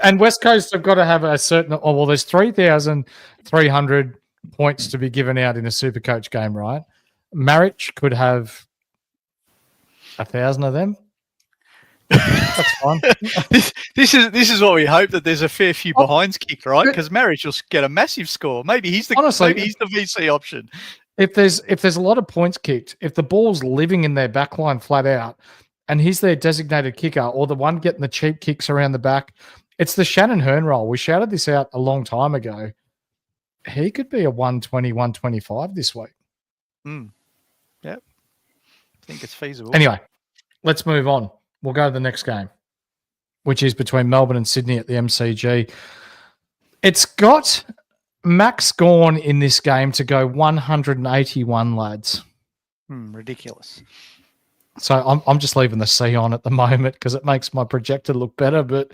and West Coast have got to have a certain... Oh, well, there's 3,300 points to be given out in a SuperCoach game, right? Marich could have 1,000 of them. That's fine. This is what we hope, that there's a fair few behinds kicked, right? Because Marriage will get a massive score. Maybe he's the VC option. If there's a lot of points kicked, if the ball's living in their backline flat out, and he's their designated kicker or the one getting the cheap kicks around the back, it's the Shannon Hearn role. We shouted this out a long time ago. He could be a 120, 125 this week. Yep. I think it's feasible. Anyway, let's move on. We'll go to the next game, which is between Melbourne and Sydney at the MCG. It's got Max Gawn in this game to go 181, lads. Ridiculous. So I'm just leaving the C on at the moment because it makes my projector look better, but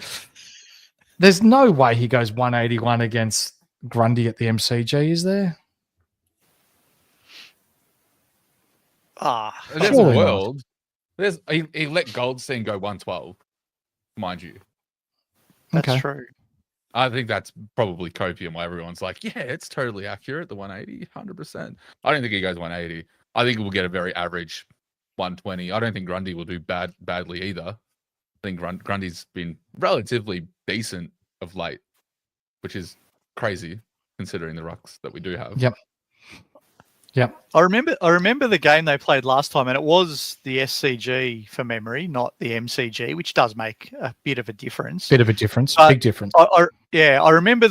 there's no way he goes 181 against Grundy at the MCG, is there? There's a world. He let Goldstein go 112, mind you. That's true. I think that's probably copium why everyone's like, yeah, it's totally accurate, the 180, 100%. I don't think he goes 180. I think we'll get a very average 120. I don't think Grundy will do badly either. I think Grundy's been relatively decent of late, which is crazy considering the rucks that we do have. Yep. I remember the game they played last time, and it was the SCG for memory, not the MCG, which does make a bit of a difference. Big difference. I remember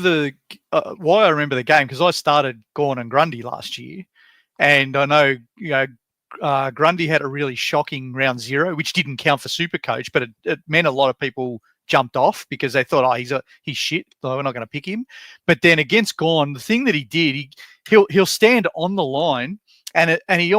why I remember the game because I started Gawn and Grundy last year, and I know Grundy had a really shocking round 0, which didn't count for SuperCoach, but it meant a lot of people jumped off because they thought, he's shit, so we're not going to pick him. But then against Gawn, the thing that he did, he'll stand on the line and he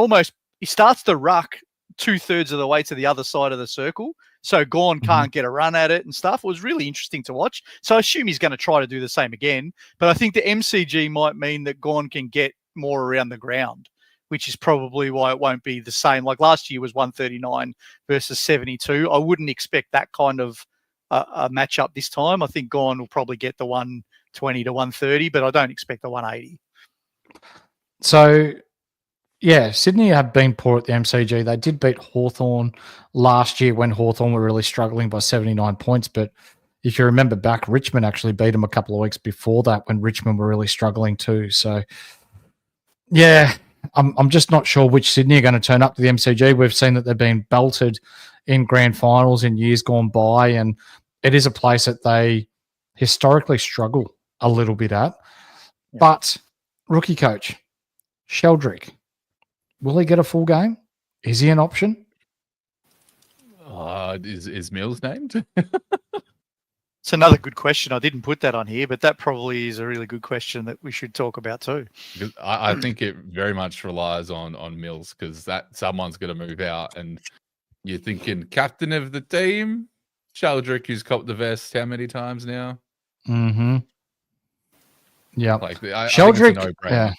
starts the ruck 2/3 of the way to the other side of the circle. So Gawn can't get a run at it and stuff. It was really interesting to watch. So I assume he's going to try to do the same again. But I think the MCG might mean that Gawn can get more around the ground, which is probably why it won't be the same. Like last year was 139 versus 72. I wouldn't expect that kind of a matchup this time. I think Gawn will probably get the 120 to 130, but I don't expect the 180. So, yeah, Sydney have been poor at the MCG. They did beat Hawthorn last year when Hawthorn were really struggling by 79 points. But if you remember back, Richmond actually beat them a couple of weeks before that when Richmond were really struggling too. So, yeah, I'm just not sure which Sydney are going to turn up to the MCG. We've seen that they've been belted in grand finals in years gone by, and it is a place that they historically struggle a little bit at. Yeah. But rookie coach, Sheldrick, will he get a full game? Is he an option? Is Mills named? It's another good question. I didn't put that on here, but that probably is a really good question that we should talk about too. I think it very much relies on Mills because that someone's going to move out, and you're thinking captain of the team. Sheldrick, who's copped the vest how many times now? Mm-hmm. Yeah. Like I Sheldrick, think it's a no-brainer. yeah.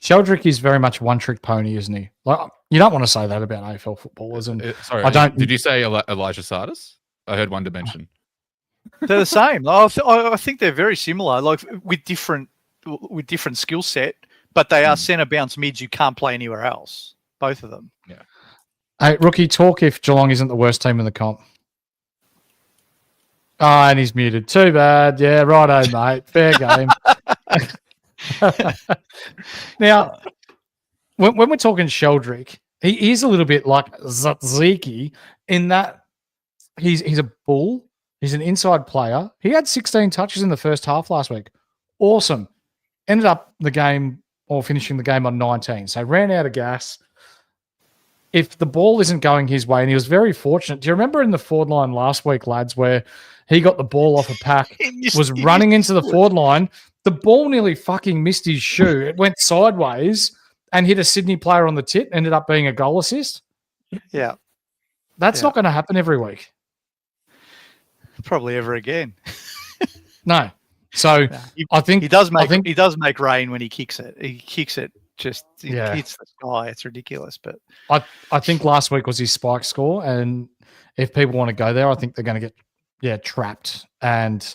Sheldrick is very much a one-trick pony, isn't he? Like, you don't want to say that about AFL footballers. And Sorry, I don't. Did you say Elijah Sardis? I heard One Dimension. They're the same. I think they're very similar, like with different skill set, but they are centre bounce mids you can't play anywhere else. Both of them. Yeah. Hey, Rookie, talk if Geelong isn't the worst team in the comp. Oh, and he's muted. Too bad. Yeah, righto, mate. Fair game. Now, when we're talking Sheldrick, he is a little bit like Zatziki in that he's a bull. He's an inside player. He had 16 touches in the first half last week. Awesome. Ended up the game or finishing the game on 19. So ran out of gas. If the ball isn't going his way, and he was very fortunate. Do you remember in the forward line last week, lads, where he got the ball off a pack, was running into the forward line, the ball nearly fucking missed his shoe. It went sideways and hit a Sydney player on the tit, ended up being a goal assist. Yeah. That's not going to happen every week. Probably ever again. No. So I think he does make rain when he kicks it. He kicks it just hits the sky. It's ridiculous. But I think last week was his spike score, and if people want to go there, I think they're going to get trapped and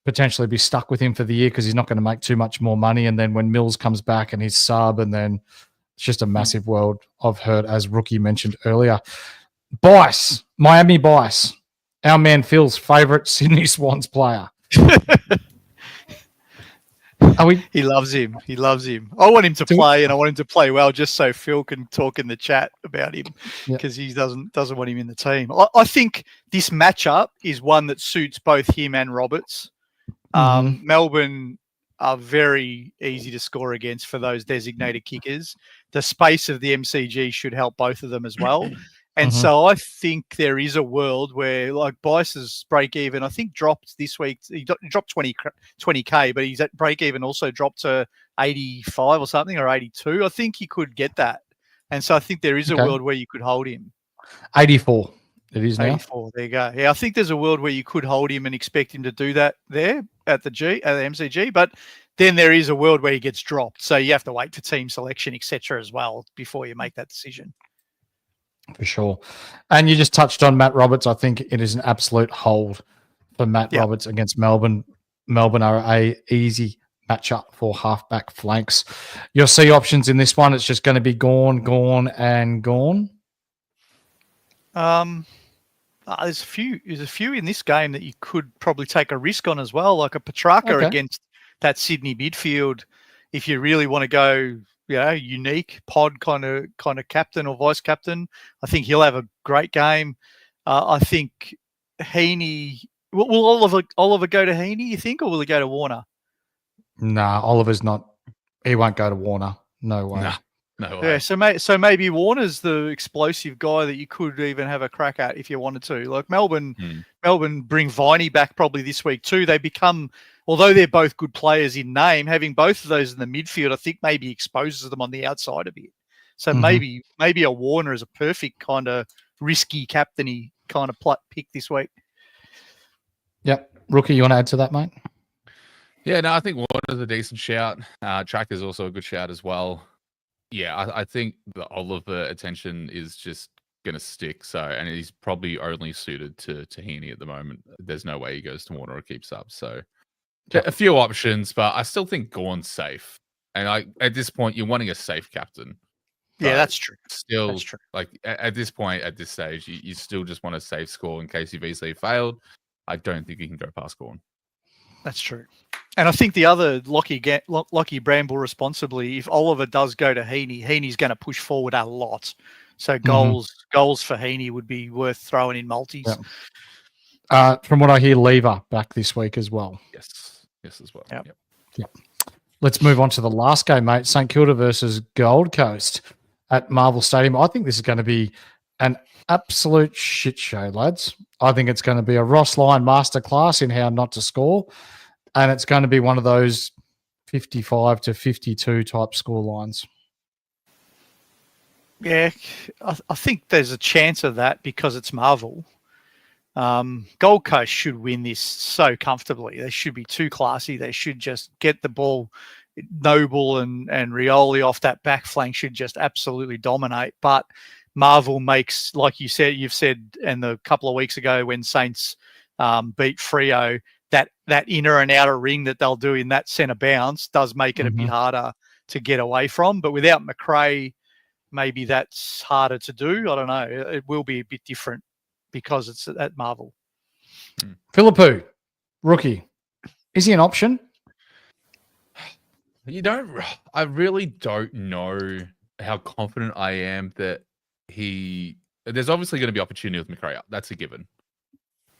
potentially be stuck with him for the year because he's not going to make too much more money. And then when Mills comes back and he's sub, and then it's just a massive world of hurt, as Rookie mentioned earlier. Bice, Miami Bice, our man Phil's favourite Sydney Swans player. He loves him. He loves him. I want him to play, and I want him to play well, just so Phil can talk in the chat about him, because he doesn't want him in the team. I think this matchup is one that suits both him and Roberts. Melbourne are very easy to score against for those designated kickers. The space of the MCG should help both of them as well. And so I think there is a world where, like, Bice's break even, I think, dropped this week. He dropped 20K, but he's at break even also dropped to 85 or something, or 82. I think he could get that. And so I think there is a world where you could hold him. 84. It is now. 84. There you go. Yeah, I think there's a world where you could hold him and expect him to do that there at the MCG. But then there is a world where he gets dropped. So you have to wait for team selection, etc., as well before you make that decision. For sure. And you just touched on Matt Roberts. I think it is an absolute hold for Matt Roberts against Melbourne. Melbourne are a easy matchup for halfback flanks. Your C options in this one, it's just going to be gone, and gone. There's a few in this game that you could probably take a risk on as well, like a Petrarca against that Sydney midfield. If you really want to go, unique pod kind of captain or vice captain, I think he'll have a great game. I think Heaney will Oliver go to Heaney, you think, or will he go to Warner? Nah, Oliver's not. He won't go to Warner. No way. Nah, no way. Yeah, so maybe Warner's the explosive guy that you could even have a crack at if you wanted to. Like Melbourne bring Viney back probably this week too. They become, although they're both good players in name, having both of those in the midfield, I think maybe exposes them on the outside a bit. So maybe a Warner is a perfect kind of risky captainy kind of pick this week. Yep. Rookie, you want to add to that, mate? Yeah, no, I think Warner's a decent shout. Tracker's also a good shout as well. Yeah, I think the Oliver attention is just going to stick. So, and he's probably only suited to Heaney at the moment. There's no way he goes to Warner or keeps up. So, a few options, but I still think Gorn's safe. And at this point, you're wanting a safe captain. Yeah, that's true. Still, that's true. Like at this point, at this stage, you still just want a safe score in case your VC failed. I don't think you can go past Gorn. That's true. And I think the other Lockie Bramble responsibly, if Oliver does go to Heaney, Heaney's going to push forward a lot. So goals for Heaney would be worth throwing in multis. Yeah. From what I hear, Lever back this week as well. Yes, as well. Yep. Let's move on to the last game, mate. St Kilda versus Gold Coast at Marvel Stadium. I think this is going to be an absolute shit show, lads. I think it's going to be a Ross Lyon masterclass in how not to score. And it's going to be one of those 55 to 52 type score lines. Yeah, I think there's a chance of that because it's Marvel. Gold Coast should win this so comfortably. They should be too classy. They should just get the ball. Noble and Rioli off that back flank should just absolutely dominate. But Marvel makes, like you've said, and a couple of weeks ago when Saints beat Freo, that inner and outer ring that they'll do in that centre bounce does make it a bit harder to get away from. But without McRae, maybe that's harder to do. I don't know. It will be a bit different because it's at Marvel. Philippou, rookie. Is he an option? I really don't know how confident I am that there's obviously going to be opportunity with McRae. That's a given.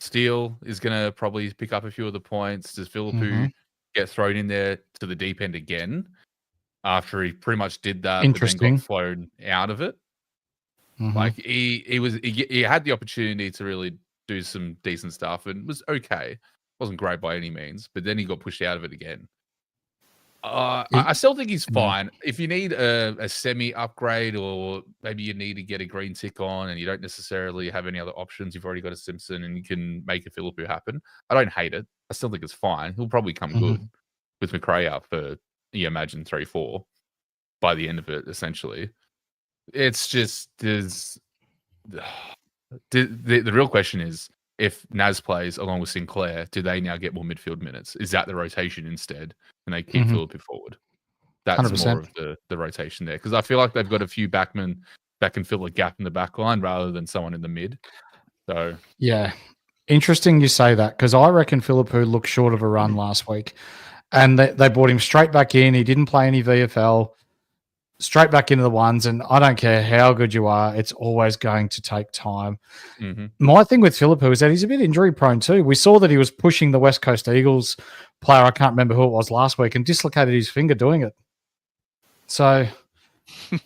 Steele is going to probably pick up a few of the points. Does Philippou get thrown in there to the deep end again after he pretty much did that, but then got flown out of it? Like he had the opportunity to really do some decent stuff and was okay. Wasn't great by any means, but then he got pushed out of it again. I still think he's fine. If you need a semi upgrade, or maybe you need to get a green tick on and you don't necessarily have any other options, you've already got a Simpson and you can make a Philippou happen. I don't hate it. I still think it's fine. He'll probably come good with McRae up for, you imagine, 3-4 by the end of it, essentially. It's just, the real question is, if Naz plays along with Sinclair, do they now get more midfield minutes? Is that the rotation instead? And they keep Philippou forward? That's 100%. More of the rotation there. Because I feel like they've got a few backmen that can fill a gap in the back line rather than someone in the mid. So yeah. Interesting you say that, because I reckon Philippou looked short of a run last week. And they brought him straight back in. He didn't play any VFL. Straight back into the ones, and I don't care how good you are, it's always going to take time. My thing with Philippou is that he's a bit injury prone too. We saw that he was pushing the West Coast Eagles player, I can't remember who it was last week, and dislocated his finger doing it. So,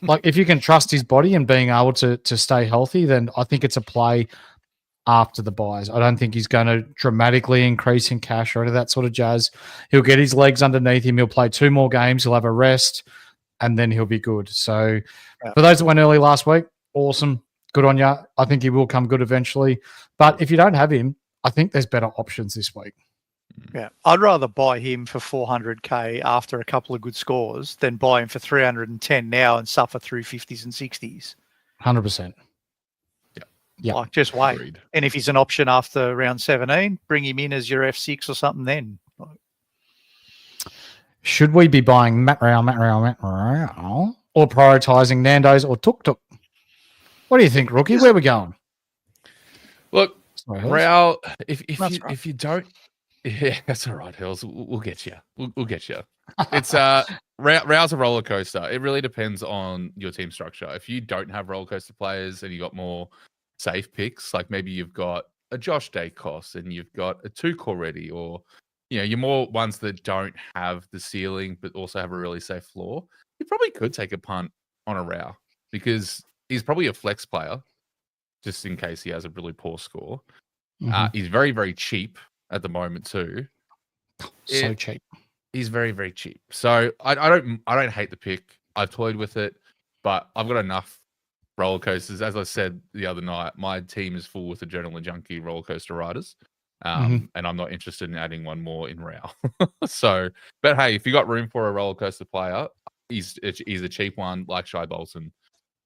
like, if you can trust his body and being able to stay healthy, then I think it's a play after the buys. I don't think he's going to dramatically increase in cash or any of that sort of jazz. He'll get his legs underneath him. He'll play 2 more games. He'll have a rest, and then he'll be good. So for those that went early last week, awesome. Good on you. I think he will come good eventually. But if you don't have him, I think there's better options this week. Yeah, I'd rather buy him for 400k after a couple of good scores than buy him for 310 now and suffer through 50s and 60s. 100%. Yeah. Like, just wait. Agreed. And if he's an option after round 17, bring him in as your F6 or something then. Should we be buying Matt Rao, or prioritising Nando's or Tuk Tuk? What do you think, rookie? Where are we going? Look, Sorry, Rao, if you don't, yeah, that's all right, Hills. We'll get you. We'll get you. It's Rao's a roller coaster. It really depends on your team structure. If you don't have roller coaster players and you got more safe picks, like maybe you've got a Josh Dacos and you've got a Tuke already, or you're more ones that don't have the ceiling but also have a really safe floor, you probably could take a punt on a Rao because he's probably a flex player just in case he has a really poor score. He's very, very cheap at the moment too. So cheap. He's very, very cheap. So I don't hate the pick. I've toyed with it, but I've got enough roller coasters. As I said the other night, my team is full with adrenaline junkie roller coaster riders. And I'm not interested in adding one more in Rao. So, but hey, if you got room for a roller coaster player, he's a cheap one like Shai Bolton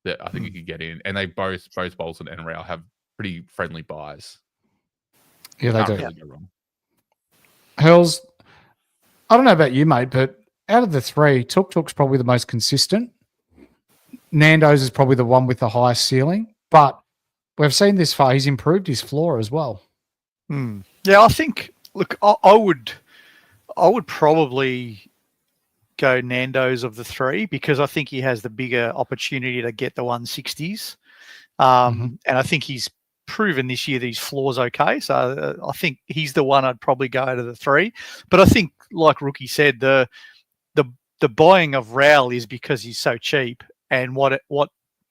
that I think you could get in. And they both Bolton and Rao have pretty friendly buys. Yeah, they do. Really go wrong. Hurls, I don't know about you, mate, but out of the 3, Tuk Tuk's probably the most consistent. Nando's is probably the one with the highest ceiling, but we've seen this far. He's improved his floor as well. Yeah, I think. Look, I would probably go Nando's of the 3 because I think he has the bigger opportunity to get the 160s, and I think he's proven this year that his floor's okay. So I think he's the one I'd probably go to the 3. But I think, like Rookie said, the buying of Rao is because he's so cheap, and what's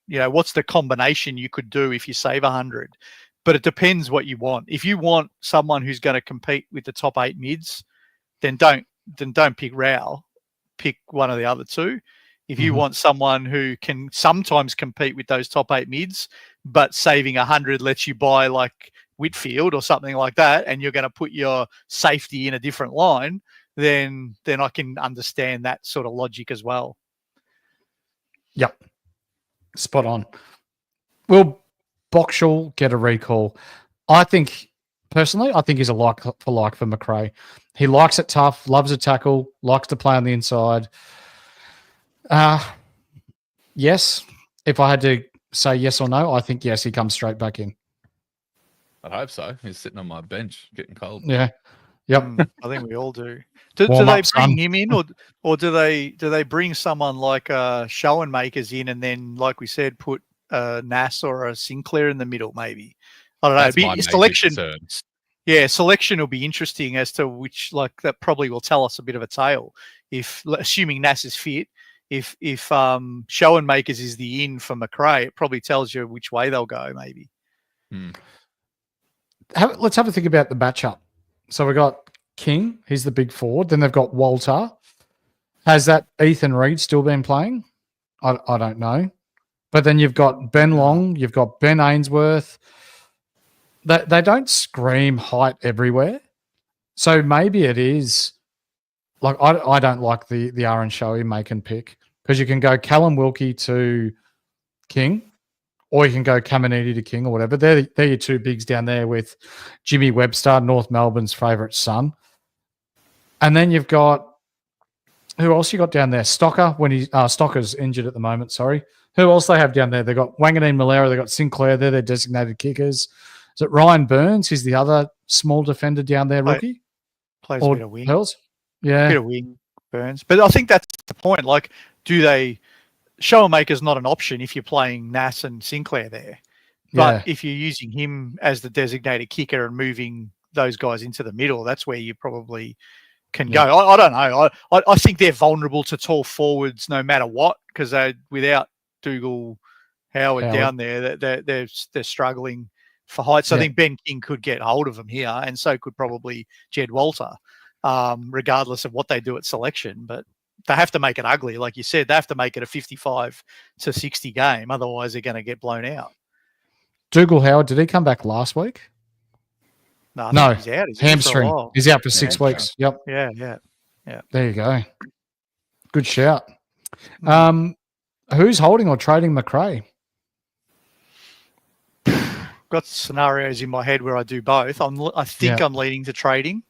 the combination you could do if you save 100. But it depends what you want. If you want someone who's going to compete with the top 8 mids, then don't pick Rao. Pick one of the other 2. If you want someone who can sometimes compete with those top 8 mids, but saving 100 lets you buy like Whitfield or something like that, and you're going to put your safety in a different line, then I can understand that sort of logic as well. Yep. Spot on. Will Boxall get a recall? Personally, I think he's a like for McRae. He likes it tough, loves a tackle, likes to play on the inside. Yes. If I had to say yes or no, I think yes, he comes straight back in. I hope so. He's sitting on my bench, getting cold. Yeah. Yep. I think we all do. Do they bring him in, or do they bring someone like Schoenmakers in, and then, like we said, put a Nass or a Sinclair in the middle? Maybe, I don't know. That's my major Selection. concern. Yeah, selection will be interesting as to which, like, that probably will tell us a bit of a tale. If, assuming Nass is fit, if Schoenmakers is the in for McRae, it probably tells you which way they'll go. Maybe. Let's have a think about the matchup. So we got King, he's the big forward. Then they've got Walter. Has that Ethan Reid still been playing? I don't know. But then you've got Ben Long, you've got Ben Ainsworth. They don't scream height everywhere. So maybe it is like I don't like the Aaron Showy make and pick, because you can go Callum Wilkie to King, or you can go Caminiti to King or whatever. They're your two bigs down there with Jimmy Webster, North Melbourne's favourite son. And then you've got, who else you got down there? Stocker, Stocker's injured at the moment, sorry. Who else they have down there? They've got Wanganeen Malera, they've got Sinclair, they're their designated kickers. Is it Ryan Burns? He's the other small defender down there, rookie? Plays a bit of wing. Hurls? Yeah. A bit of wing, Burns. But I think that's the point. Like, Schoenmaker's not an option if you're playing Nass and Sinclair there. But if you're using him as the designated kicker and moving those guys into the middle, that's where you probably can go. I don't know. I think they're vulnerable to tall forwards no matter what, because without Dougal Howard down there, they're struggling for height. So I think Ben King could get hold of them here, and so could probably Jed Walter, regardless of what they do at selection. But they have to make it ugly. Like you said, they have to make it a 55-60 game. Otherwise, they're going to get blown out. Dougal Howard, did he come back last week? No, he's out. He's hamstring. He's out for 6 weeks. Yep. Yeah. There you go. Good shout. Who's holding or trading McRae? Got scenarios in my head where I do both. I think I'm leaning to trading,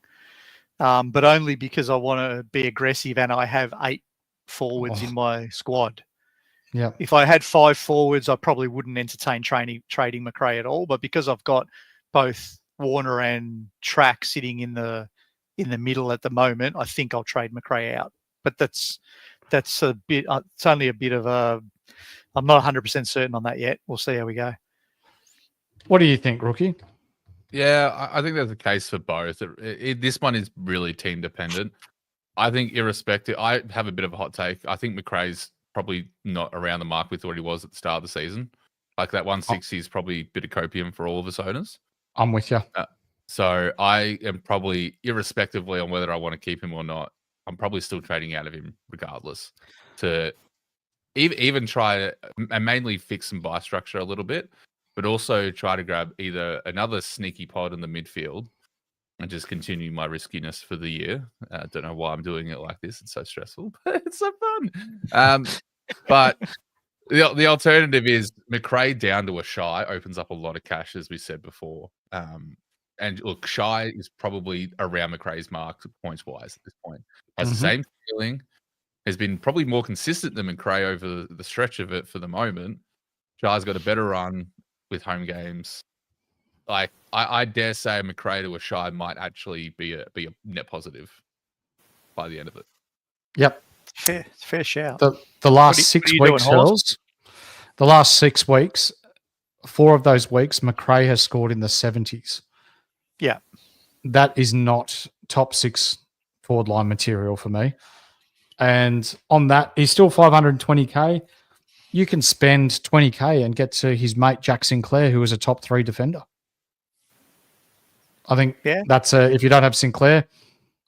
but only because I want to be aggressive, and I have 8 forwards in my squad. Yeah. If I had 5 forwards, I probably wouldn't entertain trading McRae at all. But because I've got both Warner and Track sitting in the middle at the moment, I think I'll trade McRae out. But that's a bit. It's only a bit of a. I'm not 100% certain on that yet. We'll see how we go. What do you think, Rookie? Yeah, I think there's a case for both. This one is really team dependent. I think irrespective, I have a bit of a hot take. I think McRae's probably not around the mark with what he was at the start of the season. Like that 160 is probably a bit of copium for all of us owners. I'm with you. So I am probably, irrespectively on whether I want to keep him or not, I'm probably still trading out of him regardless. To even try and mainly fix some buy structure a little bit, but also try to grab either another sneaky pod in the midfield and just continue my riskiness for the year. I don't know why I'm doing it like this. It's so stressful, but it's so fun. But the alternative is McRae down to a Shy opens up a lot of cash, as we said before. And look, Shy is probably around McRae's mark points-wise at this point. Has the same feeling, has been probably more consistent than McRae over the stretch of it for the moment. Shy's got a better run with home games. Like I dare say McRae to a Shy might actually be a net positive by the end of it. Yep. Fair shout. The last 6 weeks, Hurls, the last 6 weeks, 4 of those weeks, McRae has scored in the 70s. Yeah. That is not top 6 forward line material for me. And on that, he's still 520K. You can spend 20K and get to his mate Jack Sinclair, who is a top 3 defender. I think that's if you don't have Sinclair,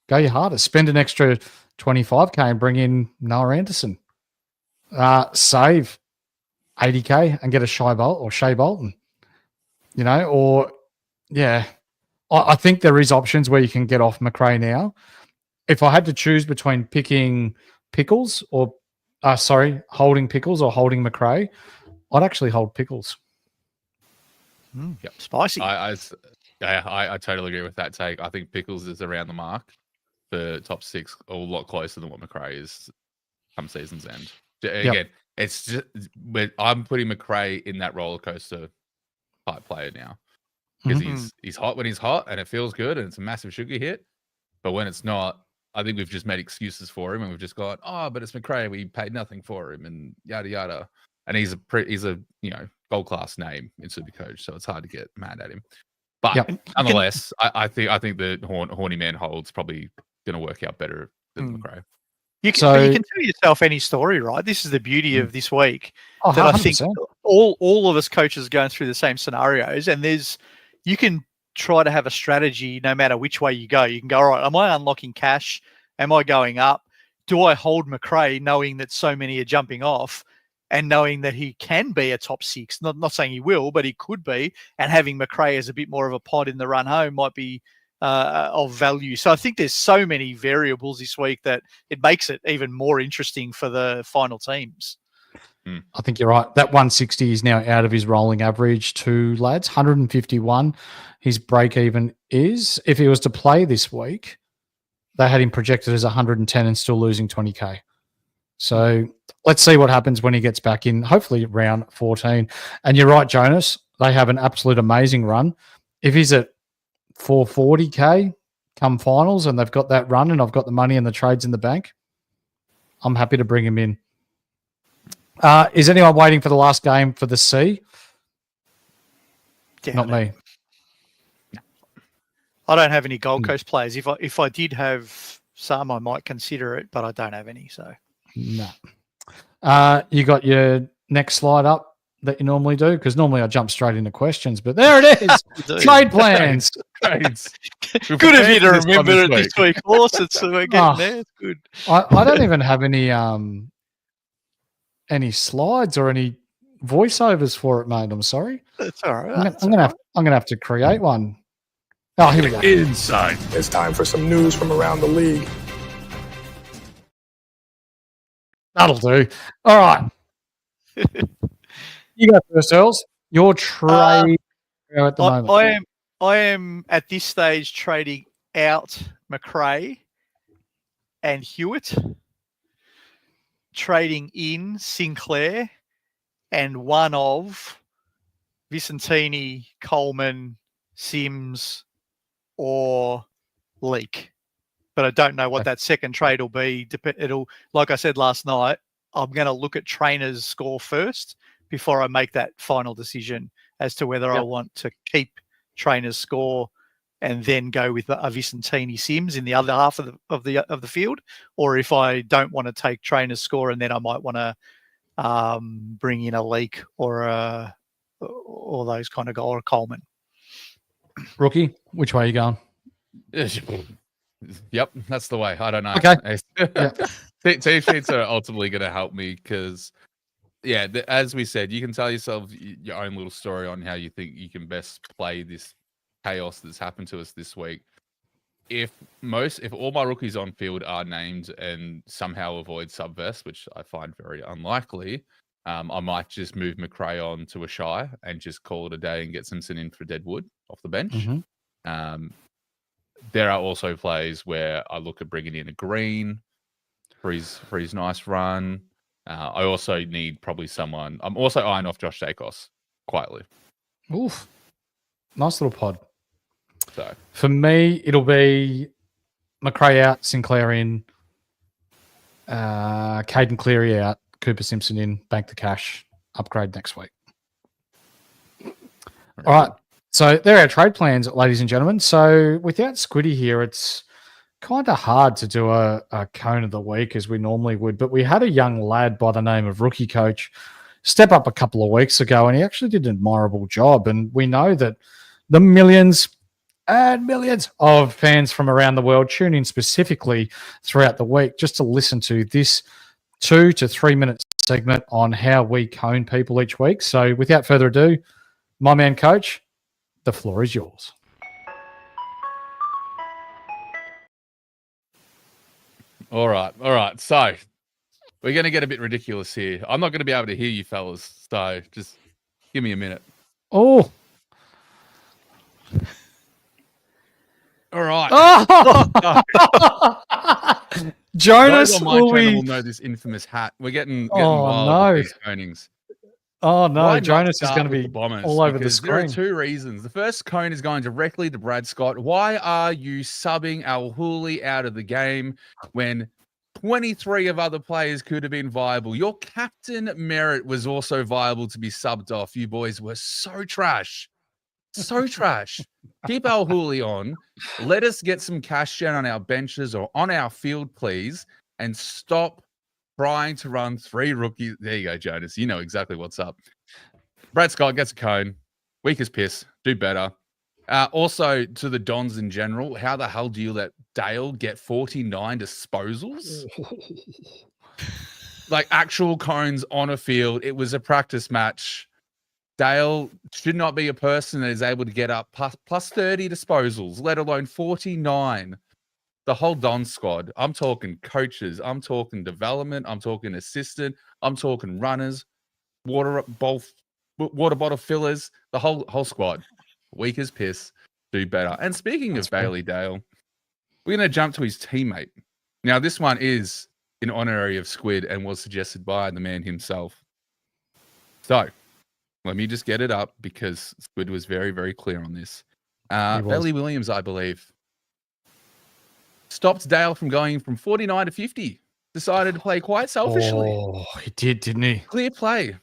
go your hardest. Spend an extra 25K and bring in Noah Anderson. Save 80K and get a Shea Bolton. You know, or Yeah. I think there is options where you can get off McRae now. If I had to choose between picking Pickles or, holding Pickles or holding McRae, I'd actually hold Pickles. Yep. Spicy. I totally agree with that take. I think Pickles is around the mark for top 6, a lot closer than what McRae is come season's end. Again, it's just I'm putting McRae in that roller coaster type player now because he's hot when he's hot and it feels good and it's a massive sugar hit. But when it's not, I think we've just made excuses for him and we've just gone, oh, but it's McRae. We paid nothing for him and yada yada. And he's a gold class name in SuperCoach, so it's hard to get mad at him. But nonetheless, I think the horny man hold's probably going to work out better than McRae. You can tell yourself any story, right? This is the beauty of this week. Oh, that 100%. I think all of us coaches are going through the same scenarios, and you can try to have a strategy no matter which way you go. You can go, all right, am I unlocking cash? Am I going up? Do I hold McRae knowing that so many are jumping off and knowing that he can be a top 6? Not saying he will, but he could be. And having McRae as a bit more of a pod in the run home might be of value. So I think there's so many variables this week that it makes it even more interesting for the final teams. I think you're right. That 160 is now out of his rolling average too, lads. 151 his break even is. If he was to play this week, they had him projected as 110 and still losing 20K. So let's see what happens when he gets back in, hopefully round 14. And you're right, Jonas. They have an absolute amazing run. If he's at 440K come finals and they've got that run and I've got the money and the trades in the bank, I'm happy to bring him in. Is anyone waiting for the last game for the C? Yeah, Not me. I don't have any Gold Coast players. If I did have some, I might consider it, but I don't have any. So no. You got your next slide up that you normally do? Because normally I jump straight into questions, but there it is. Trade plans. Trades. Good of you to remember it this week, Horse. We're getting there. It's good. I don't even have any slides or any voiceovers for it, mate. I'm sorry. That's all right. I'm gonna have to create one. Oh, here we go. Inside. It's time for some news from around the league. That'll do. All right. You go first, Hurls. Your trade at the moment. I am at this stage trading out McRae and Hewitt, trading in Sinclair and one of Vicentini, Coleman, Sims, or Leak. But I don't know what that second trade will be. It'll, like I said last night, I'm going to look at Trainer's score first before I make that final decision as to whether I want to keep Trainer's score and then go with a Vicentini Sims in the other half of the field, or if I don't want to take Trainer's score and then I might want to bring in a Leak or those kind of guys, or a Coleman. Rookie, which way are you going? Yep, that's the way. I don't know. Okay. Team sheets are ultimately going to help me because, as we said, you can tell yourself your own little story on how you think you can best play this chaos that's happened to us this week. If all my rookies on field are named and somehow avoid subvest, which I find very unlikely, I might just move McRae on to a shy and just call it a day and get Simpson in for Deadwood off the bench. Mm-hmm. There are also plays where I look at bringing in a Green for his nice run. I also need probably someone. I'm also eyeing off Josh Dacos quietly. Oof. Nice little pod. So for me, it'll be McRae out, Sinclair in, Caden Cleary out, Cooper Simpson in, bank the cash, upgrade next week. All right. So there are our trade plans, ladies and gentlemen. So without Squiddy here, it's kind of hard to do a cone of the week as we normally would. But we had a young lad by the name of RookieCoach step up a couple of weeks ago, and he actually did an admirable job. And we know that the millions and millions of fans from around the world tune in specifically throughout the week just to listen to this 2 to 3 minute segment on how we cone people each week. So without further ado, my man, Coach, the floor is yours. All right. So we're going to get a bit ridiculous here. I'm not going to be able to hear you fellas. So just give me a minute. Oh. All right. Oh! Jonas, Those on my channel will know this infamous hat. We're getting wild with these conings. Oh, no. Why not Jonas is start going to with be the Bombers? all over the Because there are screen. two reasons. The first cone is going directly to Brad Scott. Why are you subbing Al Hooley out of the game when 23 of other players could have been viable? Your captain Merritt was also viable to be subbed off. You boys were so trash. So trash. Keep Al Hooley on. Let us get some cash down on our benches or on our field, please, and stop trying to run 3 rookies. There you go, Jonas. You know exactly what's up. Brad Scott gets a cone. Weak as piss. Do better. Also, to the Dons in general, how the hell do you let Dale get 49 disposals? Like actual cones on a field. It was a practice match. Dale should not be a person that is able to get up plus 30 disposals, let alone 49. The whole Don squad. I'm talking coaches. I'm talking development. I'm talking assistant. I'm talking runners, water bottle fillers. The whole squad. Weak as piss. Do better. And speaking of Bailey Dale, we're going to jump to his teammate. Now, this one is in honorary of Squid and was suggested by the man himself. So, let me just get it up because Squid was very, very clear on this. Bailey Williams, I believe, stopped Dale from going from 49 to 50. Decided to play quite selfishly. Oh, he did, didn't he? Clear play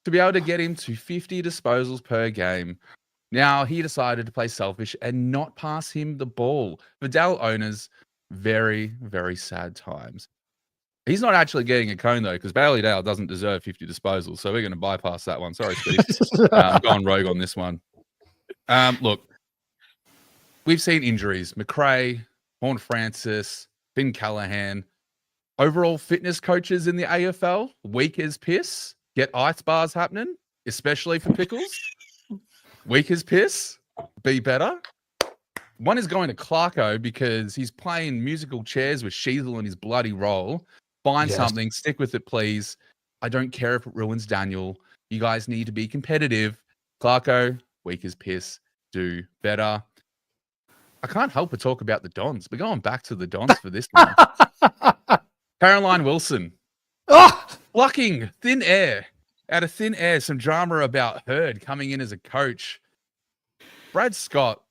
to be able to get him to 50 disposals per game. Now, he decided to play selfish and not pass him the ball. For Dale owners, very, very sad times. He's not actually getting a cone, though, because Bailey Dale doesn't deserve 50 disposals, so we're going to bypass that one. Sorry, Squiddy. Gone rogue on this one. Look, we've seen injuries. McRae, Horn Francis, Finn Callahan. Overall fitness coaches in the AFL, weak as piss. Get ice bars happening, especially for Pickles. Weak as piss. Be better. One is going to Clarko because he's playing musical chairs with Sheasel in his bloody role. Find something, stick with it, please. I don't care if it ruins Daniel. You guys need to be competitive. Clarko, weak as piss. Do better. I can't help but talk about the Dons. We're going back to the Dons for this one. Caroline Wilson. Plucking thin air. Out of thin air, some drama about Hurd coming in as a coach. Brad Scott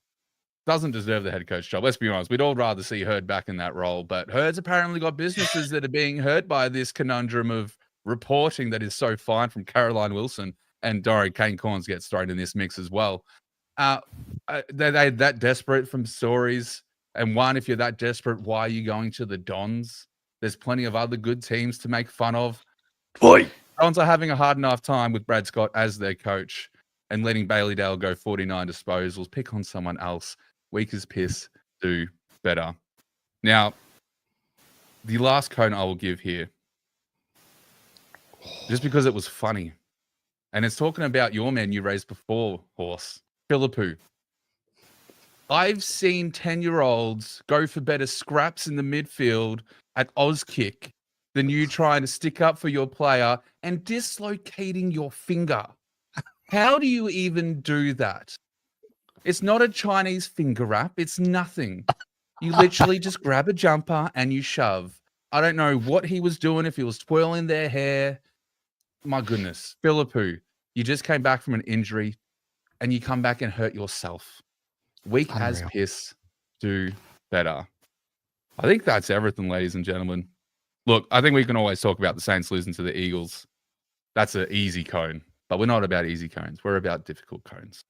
doesn't deserve the head coach job. Let's be honest. We'd all rather see Hurd back in that role. But Hurd's apparently got businesses that are being hurt by this conundrum of reporting that is so fine from Caroline Wilson. And Kane Corns gets thrown in this mix as well. They're that desperate from stories. And one, if you're that desperate, why are you going to the Dons? There's plenty of other good teams to make fun of. Boy, Dons are having a hard enough time with Brad Scott as their coach and letting Bailey Dale go 49 disposals. Pick on someone else. Weak as piss. Do better. Now, the last cone I will give here, just because it was funny, and it's talking about your man you raised before, Horse, Philippou. I've seen 10-year-olds go for better scraps in the midfield at Auskick than you trying to stick up for your player and dislocating your finger. How do you even do that? It's not a Chinese finger wrap. It's nothing. You literally just grab a jumper and you shove. I don't know what he was doing, if he was twirling their hair. My goodness. Philippou, you just came back from an injury and you come back and hurt yourself. Weak as piss. Do better. I think that's everything, ladies and gentlemen. Look, I think we can always talk about the Saints losing to the Eagles. That's an easy cone, but we're not about easy cones. We're about difficult cones.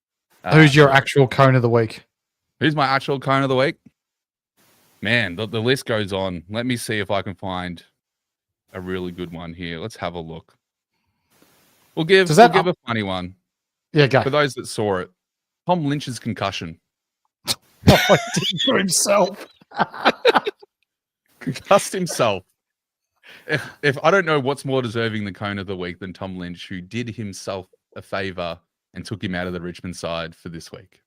Who's your actual cone of the week? Who's my actual cone of the week? Man, the list goes on. Let me see if I can find a really good one here. Let's have a look. We'll give a funny one. Yeah, go. For those that saw it, Tom Lynch's concussion. Oh, he did it for himself. Concussed himself. If I don't know what's more deserving the cone of the week than Tom Lynch, who did himself a favor and took him out of the Richmond side for this week.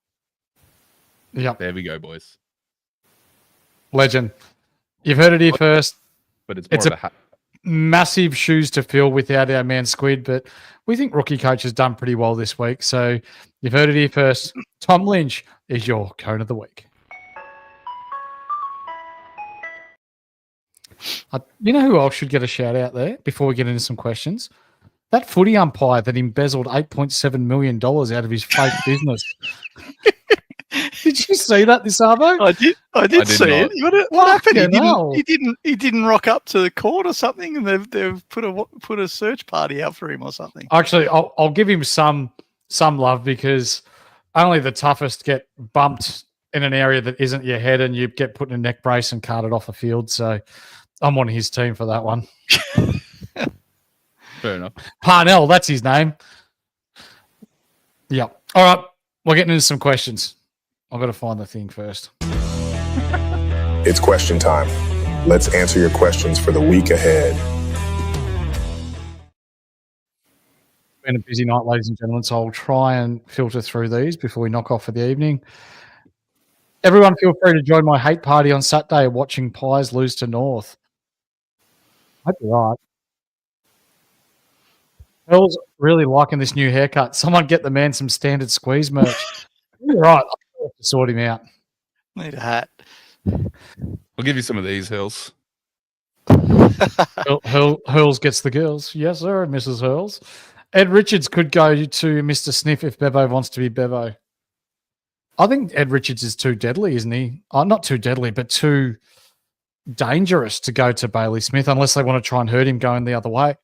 Yep. There we go, boys. Legend. You've heard it here first. but it's more It's of a- a Massive shoes to fill without our man Squid, but we think Rookie Coach has done pretty well this week. So you've heard it here first. Tom Lynch is your cone of the week. You know who else should get a shout out there before we get into some questions? That footy umpire that embezzled $8.7 million out of his fake business. Did you see that this Arvo? I did see not. it. What happened? hell. He didn't rock up to the court or something, and they've put a search party out for him or something. Actually, I'll give him some love because only the toughest get bumped in an area that isn't your head, and you get put in a neck brace and carted off a field. So I'm on his team for that one. fair enough. Parnell, that's his name. Yep. All right, we're getting into some questions. I've got to find the thing first. It's question time. Let's answer your questions for the week ahead. Been a busy night, ladies and gentlemen, so I'll try and filter through these before we knock off for the evening. Everyone feel free to join my hate party on Saturday watching Pies lose to North. Hope you're right. Hurls really liking this new haircut. Someone get the man some standard squeeze merch. You're right. I'll have to sort him out. Need a hat. I'll give you some of these, Hills. Hurls gets the girls. Yes, sir, Mrs. Hurls. Ed Richards could go to Mr. Sniff if Bevo wants to be Bevo. I think Ed Richards is too deadly, isn't he? Oh, not too deadly, but too dangerous to go to Bailey Smith unless they want to try and hurt him going the other way.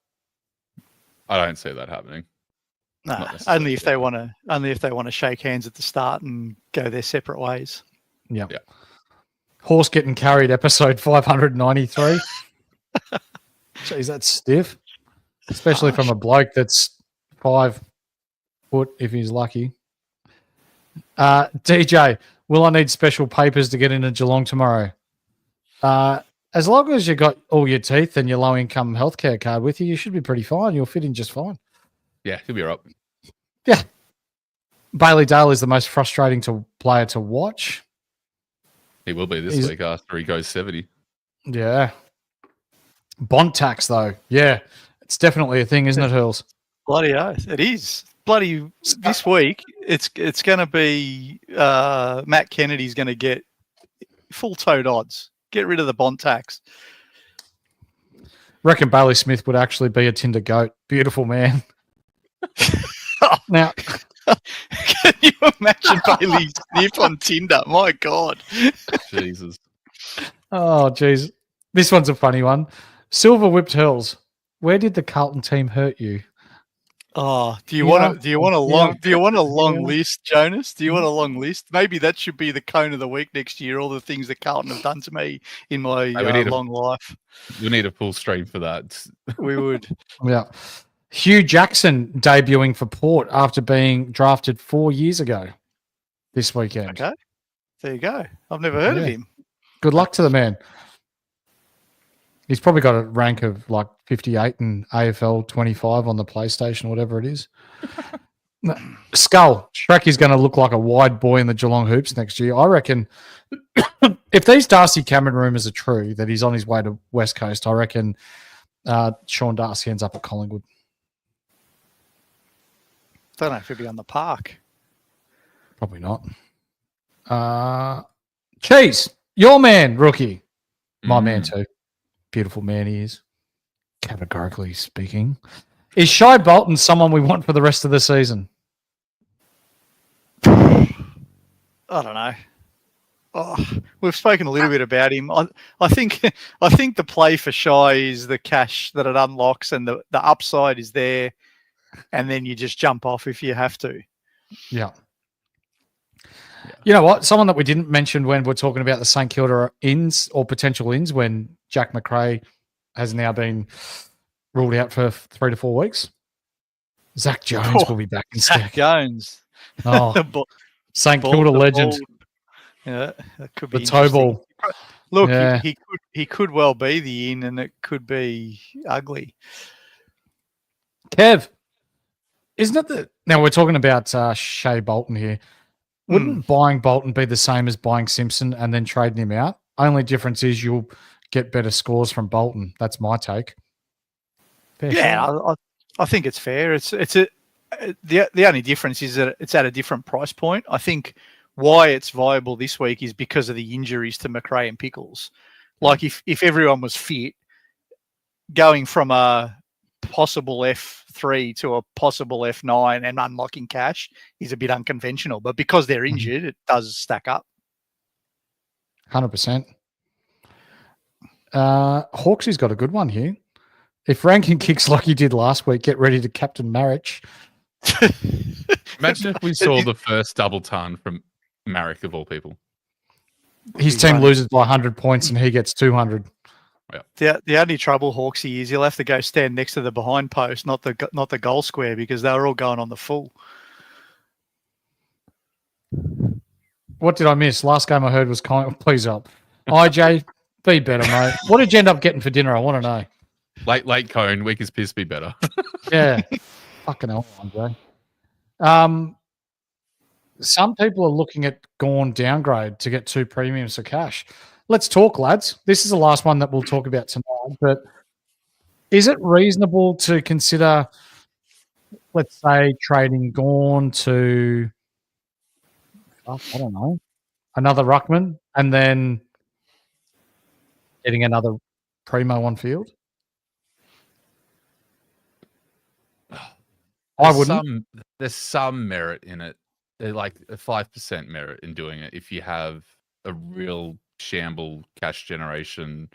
I don't see that happening. No, only if they want to shake hands at the start and go their separate ways. Yeah. Yeah. Horse getting carried, episode 593. Jeez, that's stiff. Especially from a bloke that's 5 foot if he's lucky. DJ, will I need special papers to get into Geelong tomorrow? As long as you got all your teeth and your low-income healthcare card with you, you should be pretty fine. You'll fit in just fine. Yeah, he'll be all right. Yeah. Bailey Dale is the most frustrating player to watch. He will be this week after he goes 70. Yeah. Bond tax, though. Yeah. It's definitely a thing, isn't it, Hurls? Bloody oath. It is. Bloody this week, it's going to be Matt Kennedy's going to get full toed odds. Get rid of the bond tax. Reckon Bailey Smith would actually be a Tinder goat. Beautiful man. Now, can you imagine Bailey Smith on Tinder? My God. Jesus. oh, geez. This one's a funny one. Silver whipped Hurls. Where did the Carlton team hurt you? Oh, do you want a long list, Jonas? Do you want a long list? Maybe that should be the cone of the week next year. All the things that Carlton have done to me in my long life. We need a full stream for that. We would. Yeah. Hugh Jackson debuting for Port after being drafted 4 years ago this weekend. Okay. There you go. I've never heard of him. Good luck to the man. He's probably got a rank of like 58 and AFL 25 on the PlayStation, whatever it is. Skull. Shrek is going to look like a wide boy in the Geelong Hoops next year. I reckon if these Darcy Cameron rumours are true, that he's on his way to West Coast, I reckon Sean Darcy ends up at Collingwood. Don't know if he'll be on the park. Probably not. Cheese, your man, rookie. My man too. Beautiful man he is. Categorically speaking. Is Shai Bolton someone we want for the rest of the season? I don't know. Oh, we've spoken a little bit about him. I think the play for Shai is the cash that it unlocks and the upside is there, and then you just jump off if you have to. Yeah. You know what? Someone that we didn't mention when we're talking about the St Kilda ins or potential ins when Jack McRae has now been ruled out for 3 to 4 weeks. Zach Jones will be back in Zach Jones. Oh, St Kilda legend. Ball. Yeah, that could be the toe ball. Look, yeah. he could well be the in, and it could be ugly. Kev, isn't it the now we're talking about Shea Bolton here? Wouldn't buying Bolton be the same as buying Simpson and then trading him out? Only difference is you'll get better scores from Bolton. That's my take. Fair Yeah, shout. I think it's fair. The only difference is that it's at a different price point. I think why it's viable this week is because of the injuries to McRae and Pickles. Like if everyone was fit, going from a possible F3 to a possible F9 and unlocking cash is a bit unconventional. But because they're injured, it does stack up. 100%. Hawksy's got a good one here. If Rankin kicks like he did last week, get ready to captain Marich. Imagine if we saw the first double ton from Marich of all people. His team loses by 100 points and he gets 200. The only trouble, Hawksy, is he'll have to go stand next to the behind post, not the goal square, because they were all going on the full. What did I miss? Last game I heard was please up. IJ, be better, mate. What did you end up getting for dinner? I want to know. Late cone, weak as piss, be better. Yeah. Fucking hell, IJ. Some people are looking at Gorn downgrade to get 2 premiums for cash. Let's talk, lads. This is the last one that we'll talk about tonight, but is it reasonable to consider, let's say, trading Gorn to, I don't know, another ruckman and then getting another primo on field? I wouldn't. There's some merit in it. There's like a 5% merit in doing it if you have a real shamble cash generation,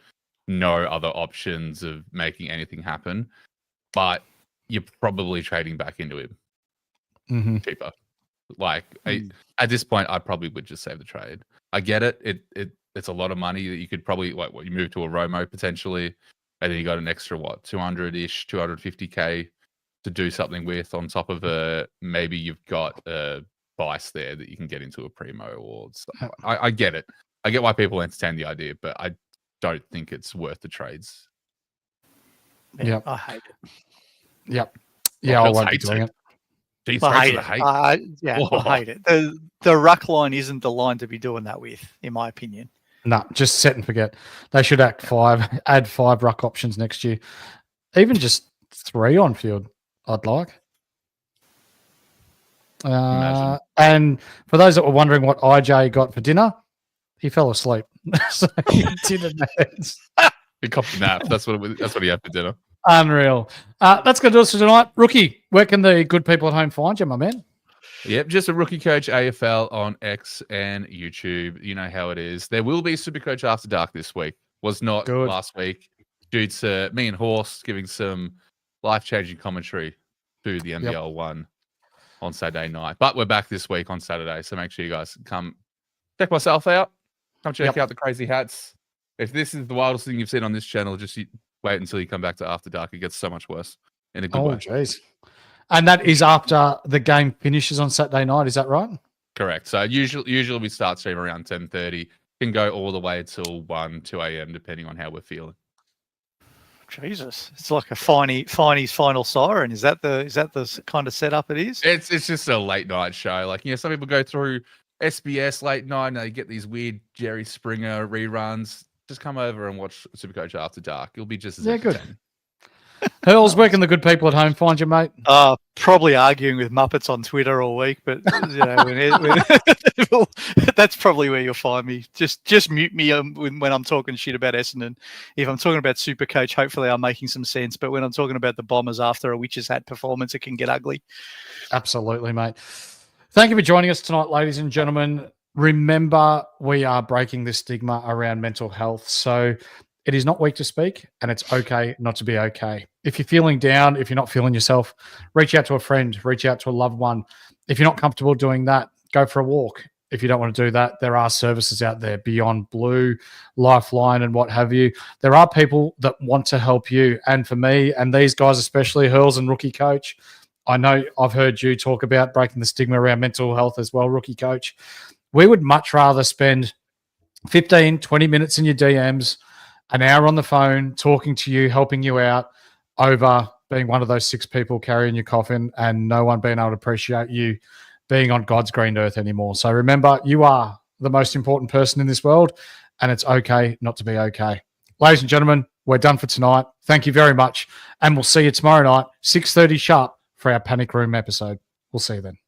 no other options of making anything happen. But you're probably trading back into him cheaper. Like at this point, I probably would just save the trade. I get it. It's a lot of money that you could probably you move to a Romo potentially, and then you got an extra 200-ish, 250k to do something with on top of maybe you've got a vice there that you can get into a primo or stuff. I get it. I get why people entertain the idea, but I don't think it's worth the trades. Yeah, I hate it. Yep. Yeah, I won't be doing it. Jeez, I hate hate. I hate it. The ruck line isn't the line to be doing that with, in my opinion. No, just set and forget. They should add 5 ruck options next year. Even just 3 on field, I'd like. And for those that were wondering what IJ got for dinner, he fell asleep. So he didn't. He copped a nap. That's what he had for dinner. Unreal. That's going to do us for tonight. Rookie, where can the good people at home find you, my man? Yep, just a RookieCoach AFL on X and YouTube. You know how it is. There will be SuperCoach After Dark this week. Was not last week due to me and Horse giving some life-changing commentary to the NBL 1 on Saturday night. But we're back this week on Saturday, so make sure you guys come check myself out. Come check out the crazy hats. If this is the wildest thing you've seen on this channel, just wait until you come back to After Dark. It gets so much worse in a good way. Oh, jeez. And that is after the game finishes on Saturday night. Is that right? Correct. So usually we start stream around 10:30. Can go all the way till 1, 2 a.m. depending on how we're feeling. Jesus, it's like a Finey's final siren. Is that the kind of setup it is? It's just a late night show. Like, some people go through SBS late night and they get these weird Jerry Springer reruns. Just come over and watch SuperCoach After Dark. You'll be just as entertaining. Hurls, where can the good people at home find you, mate? Probably arguing with Muppets on Twitter all week, but that's probably where you'll find me. Just mute me when I'm talking shit about Essendon. If I'm talking about SuperCoach, hopefully I'm making some sense. But when I'm talking about the Bombers after a Witches Hat performance, it can get ugly. Absolutely, mate. Thank you for joining us tonight, ladies and gentlemen. Remember, we are breaking the stigma around mental health. So it is not weak to speak, and it's okay not to be okay. If you're feeling down, if you're not feeling yourself, reach out to a friend, reach out to a loved one. If you're not comfortable doing that, go for a walk. If you don't want to do that, there are services out there beyond Blue, Lifeline, and what have you. There are people that want to help you. And for me, and these guys especially, Hurls and RookieCoach, I know I've heard you talk about breaking the stigma around mental health as well, RookieCoach. We would much rather spend 15, 20 minutes in your DMs, an hour on the phone, talking to you, helping you out, over being one of those 6 people carrying your coffin and no one being able to appreciate you being on God's green earth anymore. So remember, you are the most important person in this world, and it's okay not to be okay. ladies and gentlemen, we're done for tonight. Thank you very much. And we'll see you tomorrow night, 6:30 sharp, for our Panic Room episode. We'll see you then.